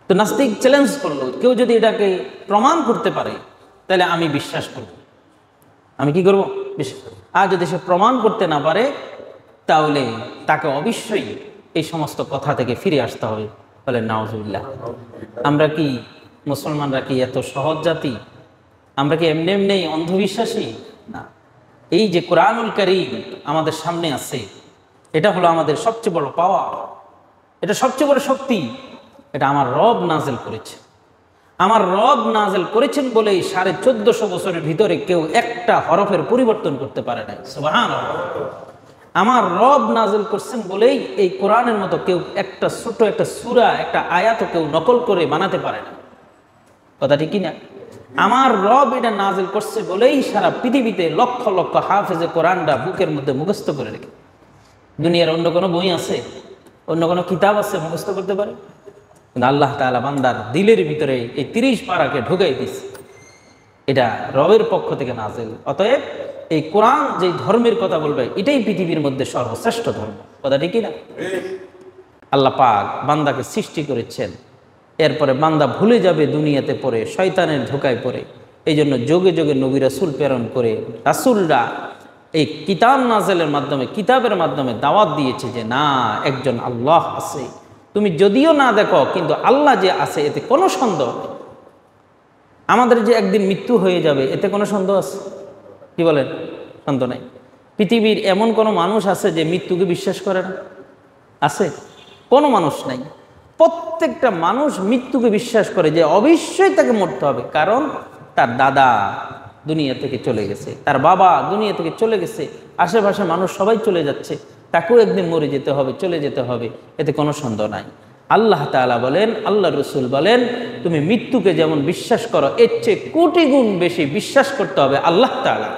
[SPEAKER 1] তো নাস্তিক চ্যালেঞ্জ করলো, কেউ যদি এটাকে প্রমাণ করতে পারে তাহলে আমি বিশ্বাস করব। আমি কি করব? বিশ্বাস করব। আর যদি সে প্রমাণ করতে না পারে তাহলে তাকে অবশ্যই এই সমস্ত কথা থেকে ফিরে আসতে হবে। বলে নাউজুবিল্লাহ। আমরা কি মুসলমানরা কি এত সহজ জাতি? আমরা কি এমনি এমনি অন্ধবিশ্বাসী? না। এই যে কোরআনুল কারীম আমাদের সামনে আছে, এটা হলো আমাদের সবচেয়ে বড় পাওয়ার, এটা সবচেয়ে বড় শক্তি। এটা আমার রব নাজেল করেছে। আমার রব নাজেল করেছেন বলেই 1450 বছরের ভিতরে কেউ একটা হরফের পরিবর্তন করতে পারে নাই। সুবহানাল্লাহ। আমার রব নাজেল করছেন বলেই এই কোরআনের মতো কেউ একটা ছোট একটা সূরা, একটা আয়াতও কেউ নকল করে বানাতে পারে না। কথা ঠিক কিনা? আমার রব এটা নাজেল করছে বলেই সারা পৃথিবীতে লক্ষ লক্ষ হাফেজে কোরআনরা বুকের মধ্যে মুখস্থ করে রেখে। দুনিয়ার অন্য কোনো বই আছে, অন্য কোনো কিতাব আছে মুখস্থ করতে পারে? কিন্তু আল্লাহ তাআলা বান্দার দিলের ভিতরে এই 30 পারাকে ঢুকাই দিচ্ছে। এটা রবের পক্ষ থেকে নাজেল। অতএব এই কোরআন যে ধর্মের কথা বলবে, এটাই পৃথিবীর মধ্যে সর্বশ্রেষ্ঠ ধর্ম। কথা ঠিক না? আল্লাহ পাক বান্দাকে সৃষ্টি করেছেন, এরপরে বান্দা ভুলে যাবে দুনিয়াতে পড়ে, শয়তানের ধোকায় পড়ে। এই জন্য যোগে যোগে নবী রাসূল প্রেরণ করে রাসূলরা এই কিতাব নাজেলের মাধ্যমে, কিতাবের মাধ্যমে দাওয়াত দিয়েছে যে না, একজন আল্লাহ আছে। তুমি যদিও না দেখো, কিন্তু আল্লাহ যে আছে এতে কোনো সন্দেহ নেই। আমাদের যে একদিন মৃত্যু হয়ে যাবে এতে কোনো সন্দেহ আছে? কি বলেন? সন্দেহ নাই। পৃথিবীর এমন কোনো মানুষ আছে যে মৃত্যুকে বিশ্বাস করে না? আছে? কোনো মানুষ নাই। প্রত্যেকটা মানুষ মৃত্যুকে বিশ্বাস করে যে অবশ্যই তাকে মরতে হবে, কারণ তার দাদা দুনিয়া থেকে চলে গেছে, তার বাবা দুনিয়া থেকে চলে গেছে, আশেপাশে মানুষ সবাই চলে যাচ্ছে, তাকেও একদিন মরে যেতে হবে, চলে যেতে হবে, এতে কোনো সন্দেহ নাই। আল্লাহ তাআলা বলেন, আল্লাহ রসুল বলেন, তুমি মৃত্যুকে যেমন বিশ্বাস করো এর চেয়ে কোটি গুণ বেশি বিশ্বাস করতে হবে আল্লাহ তাআলা।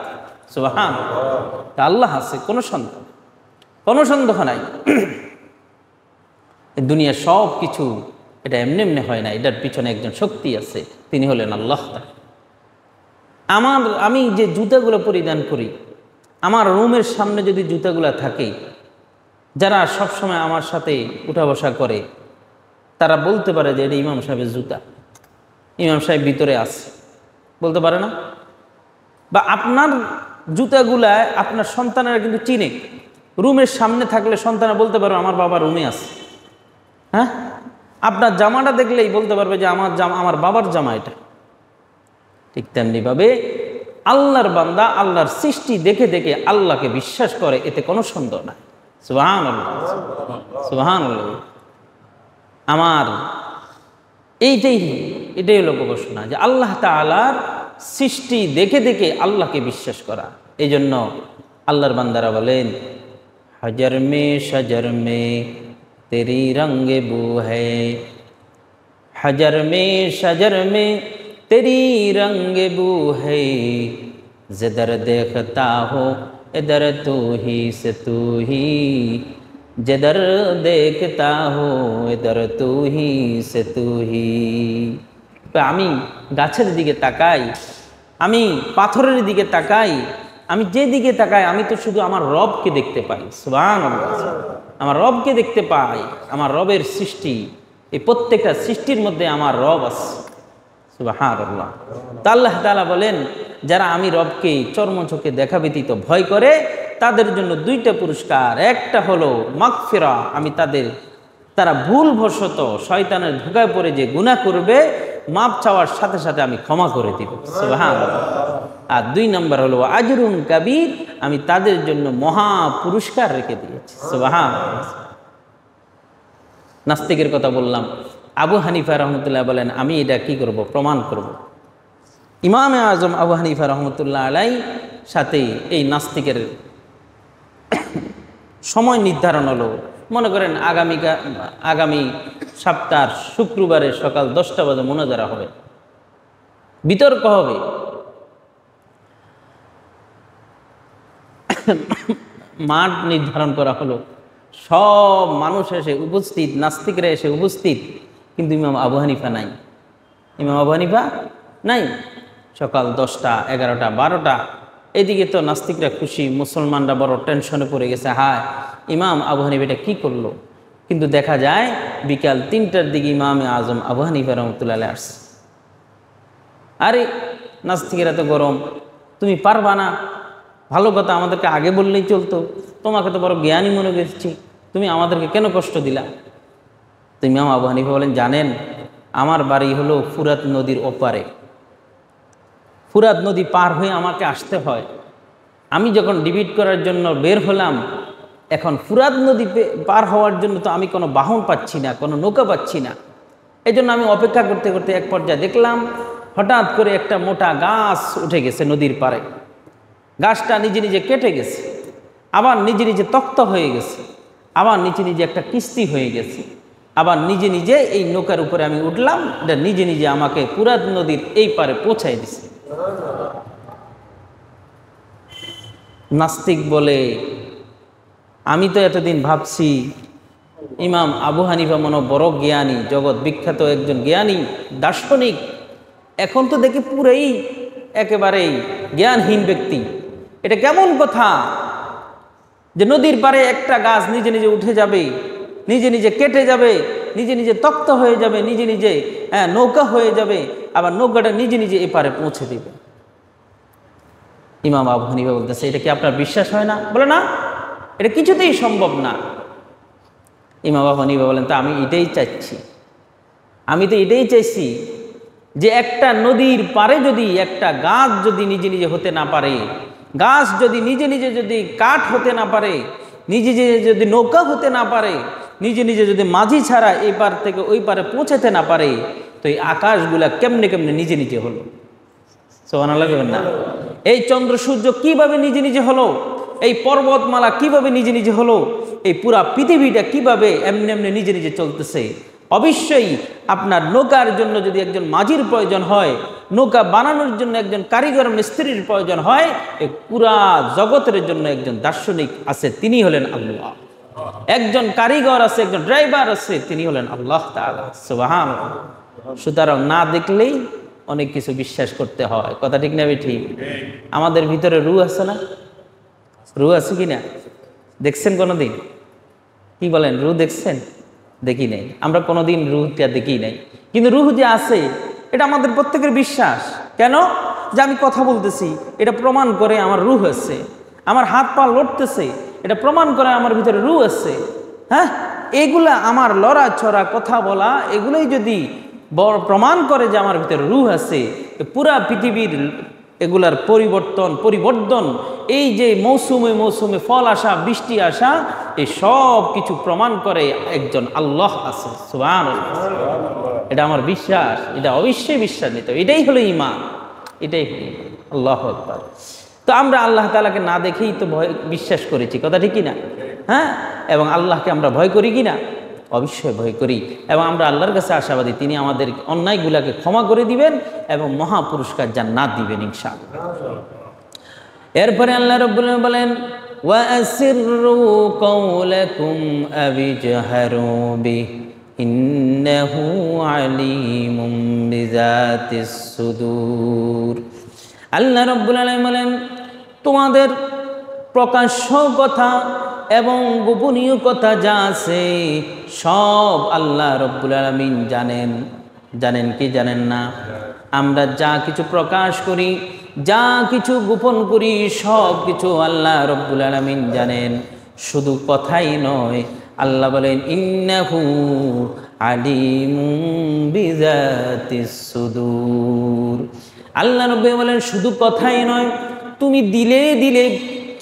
[SPEAKER 1] সুবহানাল্লাহ। আল্লাহ আছে, কোনো সন্দেহ নাই। দুনিয়ার সব কিছু এটা এমনি এমনি হয় না, এটার পিছনে একজন শক্তি আছে, তিনি হলেন আল্লাহ তাআলা। আমি যে জুতাগুলো পরিধান করি, আমার রুমের সামনে যদি জুতাগুলো থাকে, যারা সবসময় আমার সাথে উঠা বসা করে তারা বলতে পারে যে এটা ইমাম সাহেবের জুতা, ইমাম সাহেব ভিতরে আছে, বলতে পারে না? বা আপনার জুতাগুলা আপনার সন্তানেরা কিন্তু চিনে, রুমের সামনে থাকলে সন্তানরা বলতে পারবে আমার বাবা রুমে আছে। হ্যাঁ, আপনার জামাটা দেখলেই বলতে পারবে যে আমার বাবার জামা এটা। ঠিক তেমনিভাবে আল্লাহর বান্দা আল্লাহর সৃষ্টি দেখে দেখে আল্লাহকে বিশ্বাস করে, এতে কোনো সন্দেহ নাই। সুবহানাল্লাহ, সুবহানাল্লাহ। আমার এটাই হলো গবেষণা, যে আল্লাহ তাআলার সৃষ্টি দেখে দেখে আল্লাহকে বিশ্বাস করা। এই জন্য আল্লাহর বান্দারা বলেন, হাজার মে শজর মে তেরি রঙ্গে বু হ্যায়, হাজার মে শজর মে তেরি রঙ্গে বু হ্যায়, जिधर देखता हो इधर तू ही से तू ही, जिधर देखता हो इधर तू ही से तू ही। তো আমি গাছের দিকে তাকাই, আমি পাথরের দিকে তাকাই, আমি যেদিকে তাকাই আমি তো শুধু আমার রবকে দেখতে পাই। সুবহানাল্লাহ, আমার রবকে দেখতে পাই। আমার রবের সৃষ্টি, এই প্রত্যেকটা সৃষ্টির মধ্যে আমার রব আছে। সুবহানাল্লাহ। তা আল্লাহ তাআলা বলেন, যারা আমি রবকে চর্মচোখে দেখা ব্যতীত ভয় করে তাদের জন্য দুইটা পুরস্কার। একটা হলো মাগফিরা, আমি তারা ভুলবশত শয়তানের ধোঁকায় পড়ে যে গুনাহ করবে, মাপ চাওয়ার সাথে সাথে আমি ক্ষমা করে দিব। সুবহানাল্লাহ। আর 2 নম্বর হলো আজরুন কাবীর, আমি তাদের জন্য মহা পুরস্কার রেখে দিয়েছি। সুবহানাল্লাহ। নাস্তিকের কথা বললাম, আবু হানিফা রহমতুল্লাহ বলেন আমি এটা কি করব, প্রমাণ করব। ইমামে আজম আবু হানিফা রহমতুল্লাহ আলাই সাথে এই নাস্তিকের সময় নির্ধারণ হলো, মনে করেন আগামী সপ্তাহের শুক্রবারে সকাল 10টা বাজে মুনাজারা হবে, বিতর্ক হবে। মাঠ নির্ধারণ করা হলো, সব মানুষ এসে উপস্থিত, নাস্তিকরা এসে উপস্থিত, কিন্তু ইমাম আবু হানিফা নাই। ইমাম আবু হানিফা নাই। সকাল 10টা, 11টা, 12টা, এদিকে তো নাস্তিকরা খুশি, মুসলমানরা বড় টেনশনে পড়ে গেছে, হায় ইমাম আবু হানিফা এটা কী করলো। কিন্তু দেখা যায় বিকাল 3টার দিকে ইমামে আজম আবু হানিফা রহমতুল্লাহ আলাইহি আসছে। আরে নাস্তিকেরা তো গরম, তুমি পারবা না, ভালো কথা, আমাদেরকে আগে বললেই চলতো, তোমাকে তো বড় জ্ঞানী মনে করছি, তুমি আমাদেরকে কেন কষ্ট দিলা। তো ইমাম আবু হানিফা বলেন, জানেন আমার বাড়ি হলো ফুরাত নদীর ওপারে, ফুরাত নদী পার হয়ে আমাকে আসতে হয়। আমি যখন ডিবেট করার জন্য বের হলাম, এখন ফুরাত নদী পার হওয়ার জন্য তো আমি কোনো বাহন পাচ্ছি না, কোনো নৌকা পাচ্ছি না। এই জন্য আমি অপেক্ষা করতে করতে এক পর্যায়ে দেখলাম হঠাৎ করে একটা মোটা গাছ উঠে গেছে নদীর পাড়ে। গাছটা নিজে নিজে কেটে গেছে, আবার নিজে নিজে তক্ত হয়ে গেছে, আবার নিজে নিজে একটা কিস্তি হয়ে গেছে, আবার নিজে নিজে এই নৌকার উপরে আমি উঠলাম, এটা নিজে নিজে আমাকে ফুরাত নদীর এই পারে পৌঁছায় দিছে। নাস্তিক বলে, আমি তো এতদিন ভাবছি ইমাম আবু হানিফা মনে বড় জ্ঞানী, জগৎ বিখ্যাত একজন জ্ঞানী দার্শনিক, এখন তো দেখি পুরোই একেবারেই জ্ঞানহীন ব্যক্তি। এটা কেমন কথা যে নদীর পাড়ে একটা গাছ নিজে নিজে উঠে যাবে, নিজে নিজে কেটে যাবে, নিজে নিজে তক্ত হয়ে যাবে, নিজে নিজে নৌকা হয়ে যাবে, আবার নৌকাটা নিজে নিজে এপারে পৌঁছে দিবে। ইমাম আবু হানিফা বলতেছে, এটা কি আপনার বিশ্বাস হয় না? বলে না, এটা কিছুতেই সম্ভব না। ইমাম আবু হানিফা বলেন, তা আমি এটাই চাইছি, আমি তো এটাই চাইছি যে একটা নদীর পারে যদি একটা গাছ যদি নিজে নিজে হতে না পারে, গাছ যদি নিজে নিজে যদি কাঠ হতে না পারে, নিজে নিজে যদি নৌকা হতে না পারে, নিজে নিজে যদি মাঝি ছাড়া এই পার থেকে ওই পারে পৌঁছাতে না পারে, তো এই আকাশগুলা কেমনে কেমনে নিজে নিজে হলো। সুবহানাল্লাহ না? এই চন্দ্র সূর্য কিভাবে নিজে নিজে হলো, এই পর্বতমালা কিভাবে নিজে নিজে হলো, এই পুরা পৃথিবীটা কিভাবে এমনি এমনি নিজে নিজে চলতেছে। অবশ্যই আপনার নৌকার জন্য যদি একজন মাঝির প্রয়োজন হয়, নৌকা বানানোর জন্য একজন কারিগর মিস্ত্রির প্রয়োজন হয়, এই পুরা জগতের জন্য একজন দার্শনিক আছে, তিনি হলেন আল্লাহ। একজন কারিগর আছে, একজন ড্রাইভার আছে, তিনি হলেন আল্লাহ তাআলা। সুবহানাল্লাহ। সুতরাং না দেখলেই অনেক কিছু বিশ্বাস করতে হয়, কথা ঠিক না ঠিক? আমাদের ভিতরে রূহ আছে না? রূহ আছে কি না? দেখছেন কোনোদিন? কি বলেন, রূহ দেখছেন? দেখি নাই, আমরা কোনোদিন রূহটা দেখি নাই, কিন্তু রূহ যে আছে এটা আমাদের প্রত্যেকের বিশ্বাস। কেন? যে আমি কথা বলতেছি, এটা প্রমাণ করে আমার রূহ আছে। আমার হাত পা লড়তেছে, এটা প্রমাণ করে আমার ভিতরে রূহ আছে। হ্যাঁ, এগুলা আমার লড়াছড়া কথা বলা, এগুলোই যদি প্রমাণ করে যে আমার ভিতরে রূহ আছে, পুরা পৃথিবীর এগুলার পরিবর্তন, এই যে মৌসুমে মৌসুমে ফল আসা, বৃষ্টি আসা, এই সব কিছু প্রমাণ করে একজন আল্লাহ আছে। সুবহানাল্লাহ। এটা আমার বিশ্বাস, এটা অবশ্যই বিশ্বাস নিতে হবে। এটাই হলো ঈমান, এটাই হলো আল্লাহু আকবার। তো আমরা আল্লাহ তাআলাকে না দেখেই তো বিশ্বাস করেছি, কথা ঠিক কিনা? হ্যাঁ, এবং আল্লাহকে আমরা ভয় করি কিনা? অবশ্যই ভয় করি, এবং আমরা আল্লাহর কাছে আশাবাদী তিনি আমাদের অন্যায়গুলাকে ক্ষমা করে দিবেন এবং মহা পুরস্কার জান্নাত দিবেন ইনশাআল্লাহ। এরপরে আল্লাহ রাব্বুল আলামিন বলেন, ওয়া আসিররু কাওলাকুম আবিজহারু বিহি, ইন্নাহু আলিমুম বিযাতিস সুদূর। আল্লাহ রাব্বুল আলামিন বলেন, তোমাদের প্রকাশ্য কথা এবং গোপনীয় কথা যা আছে সব আল্লাহ রাব্বুল আলামিন জানেন। জানেন কি জানেন না? আমরা যা কিছু প্রকাশ করি, যা কিছু গোপন করি, সব কিছু আল্লাহ রাব্বুল আলামিন জানেন। শুধু কথাই নয়, আল্লাহ বলেন ইন্নাহু আলিমুম বিযাতিস সুদূর। আল্লাহ নবী বলেন শুধু কথাই নয়, তুমি দিলে দিলে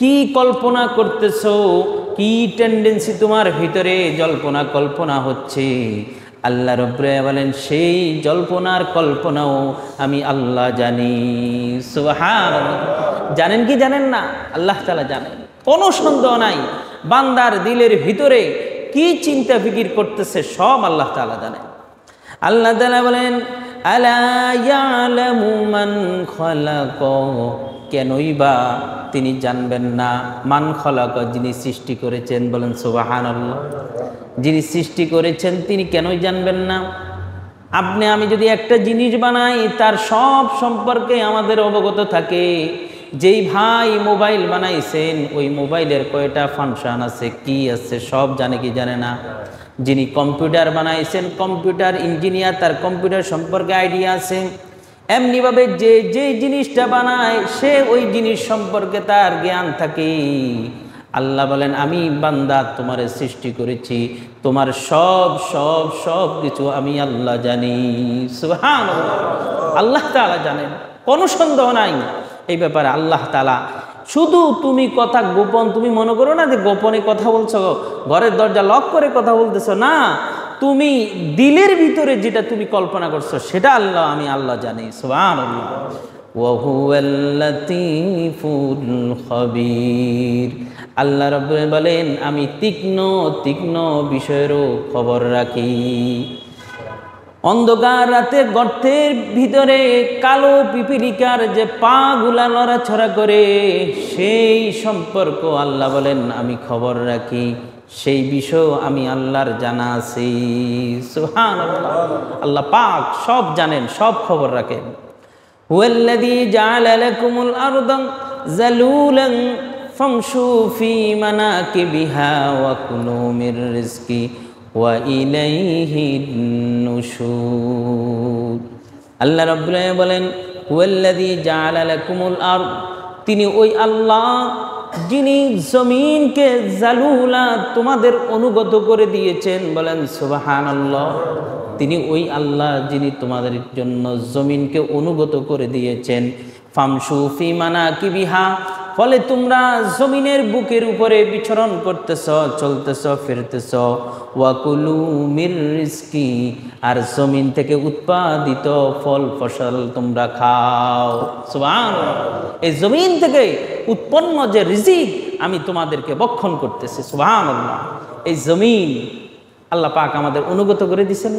[SPEAKER 1] কি কল্পনা করতেছো, কি টেন্ডেন্সি তোমার ভিতরে জল্পনা কল্পনা হচ্ছে, আল্লাহ রাব্বুল আলামিন বলেন সেই জল্পনার কল্পনাও আমি আল্লাহ জানি। সুবহানাল্লাহ। জানেন কি জানেন না? আল্লাহ তাআলা জানেন, কোনো সন্দেহ নাই। বান্দার দিলের ভিতরে কি চিন্তা ফিকির করতেছে সব আল্লাহ তাআলা জানেন। আল্লাহ তাআলা বলেন আলা ইয়ালামু মান খালাক, কেনই বা তিনি জানবেন না? মান খালাক, যিনি সৃষ্টি করেছেন। বলেন সুবহানাল্লাহ। যিনি সৃষ্টি করেছেন তিনি কেনই জানবেন না? আপনি আমি যদি একটা জিনিস বানাই, তার সব সম্পর্কে আমাদের অবগত থাকে। যেই ভাই মোবাইল বানাইছেন, ওই মোবাইলের কয়টা ফাংশন আছে, কি আছে, সব জানে কি জানে না? যিনি কম্পিউটার বানাইছেন, কম্পিউটার ইঞ্জিনিয়ার, তার কম্পিউটার সম্পর্কে আইডিয়া আছে। এমনিভাবে যে যে জিনিসটা বানায়, সে ওই জিনিস সম্পর্কে তার জ্ঞান থাকে। আল্লাহ বলেন আমি বান্দা তোমারে সৃষ্টি করেছি, তোমার সব সব সব কিছু আমি আল্লাহ জানি। সুবহানাল্লাহ। আল্লাহ তাআলা জানেন, কোনো সন্দেহ নাই এই ব্যাপারে। আল্লাহ তাআলা শুধু তুমি কথা গোপন, তুমি মনে করো না যে গোপনে কথা বলছো, ঘরের দরজা লক করে কথা বলতেছো, না, তুমি দিলের ভিতরে যেটা তুমি কল্পনা করছো সেটা আল্লাহ আমি আল্লাহ জানি। সুবহানাল্লাহ। ওয়া হুয়াল লাতীফুল খবীর। আল্লাহ রাব্বুল বলেন আমি তীক্ষ্ণ তীক্ষ্ণ বিষয়েরও খবর রাখি। অন্ধকার রাতে গর্তের ভিতরে কালো পিপিলিকার যে পা গুলা নড়াছড়া করে, সেই সম্পর্ক আল্লাহ বলেন আমি খবর রাখি, সেই বিষয় আমি আল্লাহর জানা আছি। সুবহানাল্লাহ। আল্লাহ পাক সব জানেন, সব খবর রাখেন। হুয়াল্লাযী জাআলা লাকুমুল আরদা যালুলান ফামশু ফি মানাকিবিহা ওয়া কুলু মির রিজকি ওয়া ইলাইহিন নুশুর। আল্লাহ রাব্বুল আলামিন বলেন হুয়াল্লাযী জাআলা লাকুমুল আরদ, তিনি ওই আল্লাহ যিনি জমিনকে জালুলা তোমাদের অনুগত করে দিয়েছেন। বলেন সুবহানাল্লাহ। তিনি ওই আল্লাহ যিনি তোমাদের জন্য জমিনকে অনুগত করে দিয়েছেন। ফামশু ফি মানাকিবিহা, ফলে তোমরা জমিনের বুকের উপরে বিচরণ করতেছ, চলতেছ, ফিরতেছ। ওয়াকুলু মির রিজকি, আর জমিন থেকে উৎপাদিত ফল ফসল তোমরা খাও। সুবহানাল্লাহ। এই জমিন থেকে উৎপন্ন যে রিজিক আমি তোমাদেরকে বক্ষণ করতেছি। সুবহানাল্লাহ। এই জমিন আল্লাহ পাক আমাদের অনুগত করে দিয়েছেন।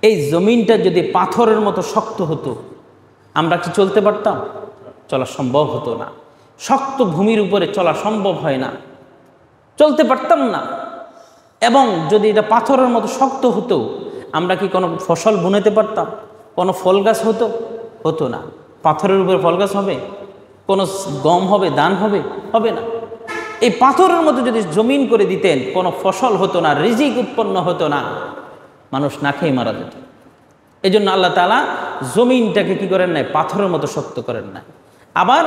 [SPEAKER 1] এই জমিনটা যদি পাথরের মতো শক্ত হতো, আমরা কি চলতে পারতাম? চলা সম্ভব হতো না। শক্ত ভূমির উপরে চলা সম্ভব হয় না, চলতে পারতাম না। এবং যদি এটা পাথরের মতো শক্ত হতো, আমরা কি কোনো ফসল বুনেতে পারতাম? কোনো ফল গাছ হতো? হতো না। পাথরের উপরে ফল গাছ হবে? কোনো গম হবে, ধান হবে? হবে না। এই পাথরের মতো যদি জমিন করে দিতেন, কোনো ফসল হতো না, রিজিক উৎপন্ন হতো না, মানুষ না খেয়ে মারা যেত। এই জন্য আল্লাহ তাআলা জমিনটাকে কি করেন নাই? পাথরের মতো শক্ত করেন নাই। আবার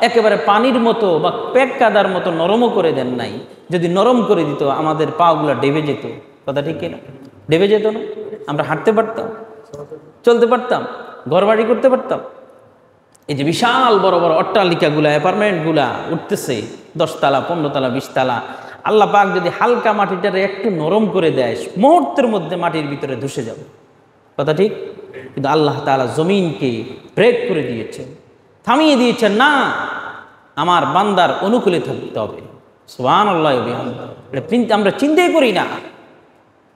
[SPEAKER 1] একেবারে পানির মতো বা পেট কাদার মতো নরমও করে দেন নাই। যদি নরম করে দিত, আমাদের পাগুলা ডেবে যেত। কথা ঠিক কিনা? ডেবে যেত না? আমরা হাঁটতে পারতাম, চলতে পারতাম, ঘরবাড়ি করতে পারতাম। এই যে বিশাল বড় বড় অট্টালিকাগুলা, অ্যাপার্টমেন্টগুলা উঠতেছে, 10 তালা, 15 তালা, 20 তালা, আল্লাহ পাক যদি হালকা মাটিটারে একটু নরম করে দেয়, মুহূর্তের মধ্যে মাটির ভিতরে ধসে যাবে। কথা ঠিক? কিন্তু আল্লাহ তাআলা জমিনকে ব্রেক করে দিয়েছেন, থামিয়ে দিয়েছেন। না, আমার বান্দার অনুকূলে থাকতে হবে। সুবহানাল্লাহ। এটা আমরা চিন্তাই করি না।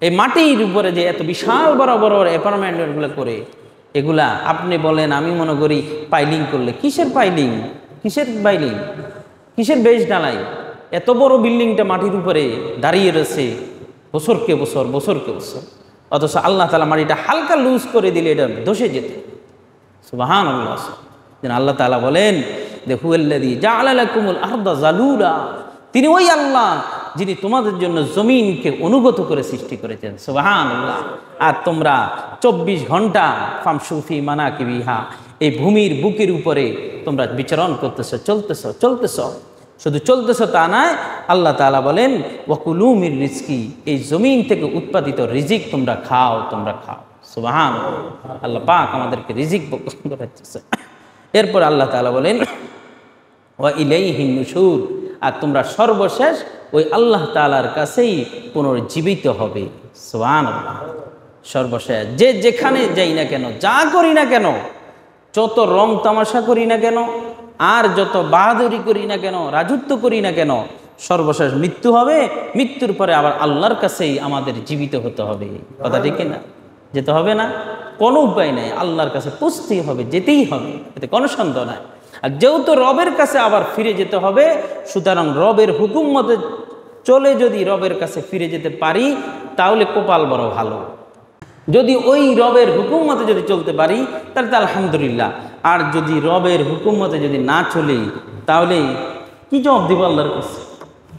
[SPEAKER 1] এই মাটির উপরে যে এত বিশাল বড় বড় অ্যাপার্টমেন্টগুলো করে, এগুলা আপনি বলেন, আমি মনে করি পাইলিং করলে, কিসের পাইলিং, কিসের বাইলিং, কিসের বেশ ডালাই? এত বড় বিল্ডিংটা মাটির উপরে দাঁড়িয়ে রয়েছে, বছরকে বছর বছরকে বছর, অথচ আল্লাহ তাআলা মাটিটা হালকা লুজ করে দিলে এটা ধসে যেত। সুবহানাল্লাহ। যেন আল্লাহ তাআলা বলেন যে হুয়াল্লাযী জাআলা লাকুমুল আরদা যালুলা, তিনি ওই আল্লাহ যিনি তোমাদের জন্য জমিনকে অনুগত করে সৃষ্টি করেছেন। সুবহানাল্লাহ। আর তোমরা 24 ঘন্টা ফামশু ফি মানাকিবিহা, এই ভূমির বুকের উপরে তোমরা বিচরণ করতেছো, চলতেছো। শুধু চলতেছো তা নয়, আল্লাহ তাআলা বলেন ওয়াকুলু মির রিজকি, এই জমিন থেকে উৎপাদিত রিজিক তোমরা খাও। সুবহানাল্লাহ। আল্লাহ পাক আমাদেরকে রিজিক বরকত করাচ্ছে। এরপর আল্লাহ তাআলা বলেন ওয়া ইলাইহিন নুশুর, আর তোমরা সর্বশেষ ওই আল্লাহ তাআলার কাছেই পুনর্জীবিত হবে। সুবহানাল্লাহ। সর্বশেষ যে যেখানে যাই না কেন, যা করি না কেন, যত রং তামাশা করি না কেন, আর যত বাহাদুরি করি না কেন, রাজত্ব করি না কেন, সর্বশেষ মৃত্যু হবে। মৃত্যুর পরে আবার আল্লাহর কাছেই আমাদের জীবিত হতে হবে। কথা ঠিক না? যেতে হবে না, কোনো উপায় নেই, আল্লাহর কাছে পৌঁছতেই হবে, যেতেই হবে, এতে কোনো সন্দেহ নাই। আর যেহেতু রবের কাছে আবার ফিরে যেতে হবে, সুতরাং রবের হুকুম মতে চলে যদি রবের কাছে ফিরে যেতে পারি তাহলে কপাল বড় ভালো। যদি ওই রবের হুকুম মতে যদি চলতে পারি তাহলে তো আলহামদুলিল্লাহ। আর যদি রবের হুকুম মতে যদি না চলি তাহলে কি জবাব দিব আল্লাহর কাছে?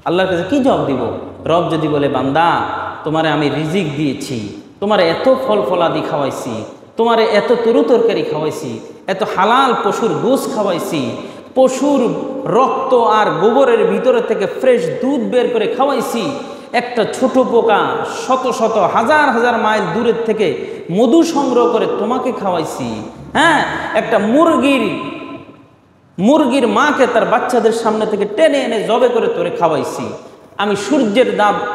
[SPEAKER 1] আল্লাহর কাছে কি জবাব দিব? রব যদি বলে বান্দা তোমারে আমি রিজিক দিয়েছি, তোমারে এত ফল ফলাদি খাওয়াইছি, তোমারে এত তরু তরকারি খাওয়াইছি, এত হালাল পশুর গোশ খাওয়াইছি, পশুর রক্ত আর গোবরের ভিতরে থেকে ফ্রেশ দুধ বের করে খাওয়াইছি, একটা ছোট পোকা শত শত হাজার হাজার মাইল দূরের থেকে মধু সংগ্রহ করে তোমাকে খাওয়াইছি, হ্যাঁ, একটা মুরগির মাকে তার বাচ্চাদের সামনে থেকে টেনে এনে জবে করে তোরে খাওয়াইছি, আমি সূর্যের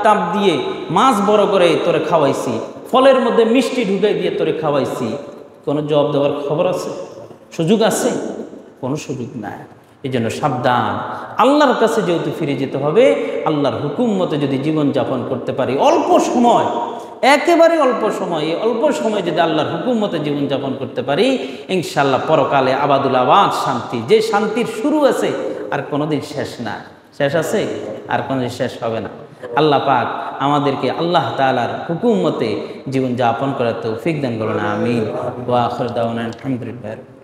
[SPEAKER 1] তাপ দিয়ে মাছ বড় করে তোরে খাওয়াইছি, ফলের মধ্যে মিষ্টি ঢুকাই দিয়ে তোরে খাওয়াইছি। কোনো জবাব দেওয়ার খবর আছে? সুযোগ আছে? কোনো সুযোগ নাই। এই জন্য সাবধান, আল্লাহর কাছে যেহেতু ফিরে যেতে হবে, আল্লাহর হুকুম মতো যদি জীবনযাপন করতে পারি অল্প সময়, একেবারে অল্প সময়, এই অল্প সময় যদি আল্লাহর হুকুম মতো জীবনযাপন করতে পারি, ইনশাআল্লাহ পরকালে আবাদুল আবাদ শান্তি, যে শান্তির শুরু আছে আর কোনোদিন শেষ না। শেষ আছে? আর কোনোদিন শেষ হবে না। আল্লাহ পাক আমাদেরকে আল্লাহ তাআলার হুকুম মতে জীবনযাপন করার তৌফিক দান করুন। আমিন। ওয়া আখিরু দাওয়ানা আলহামদুলিল্লাহ।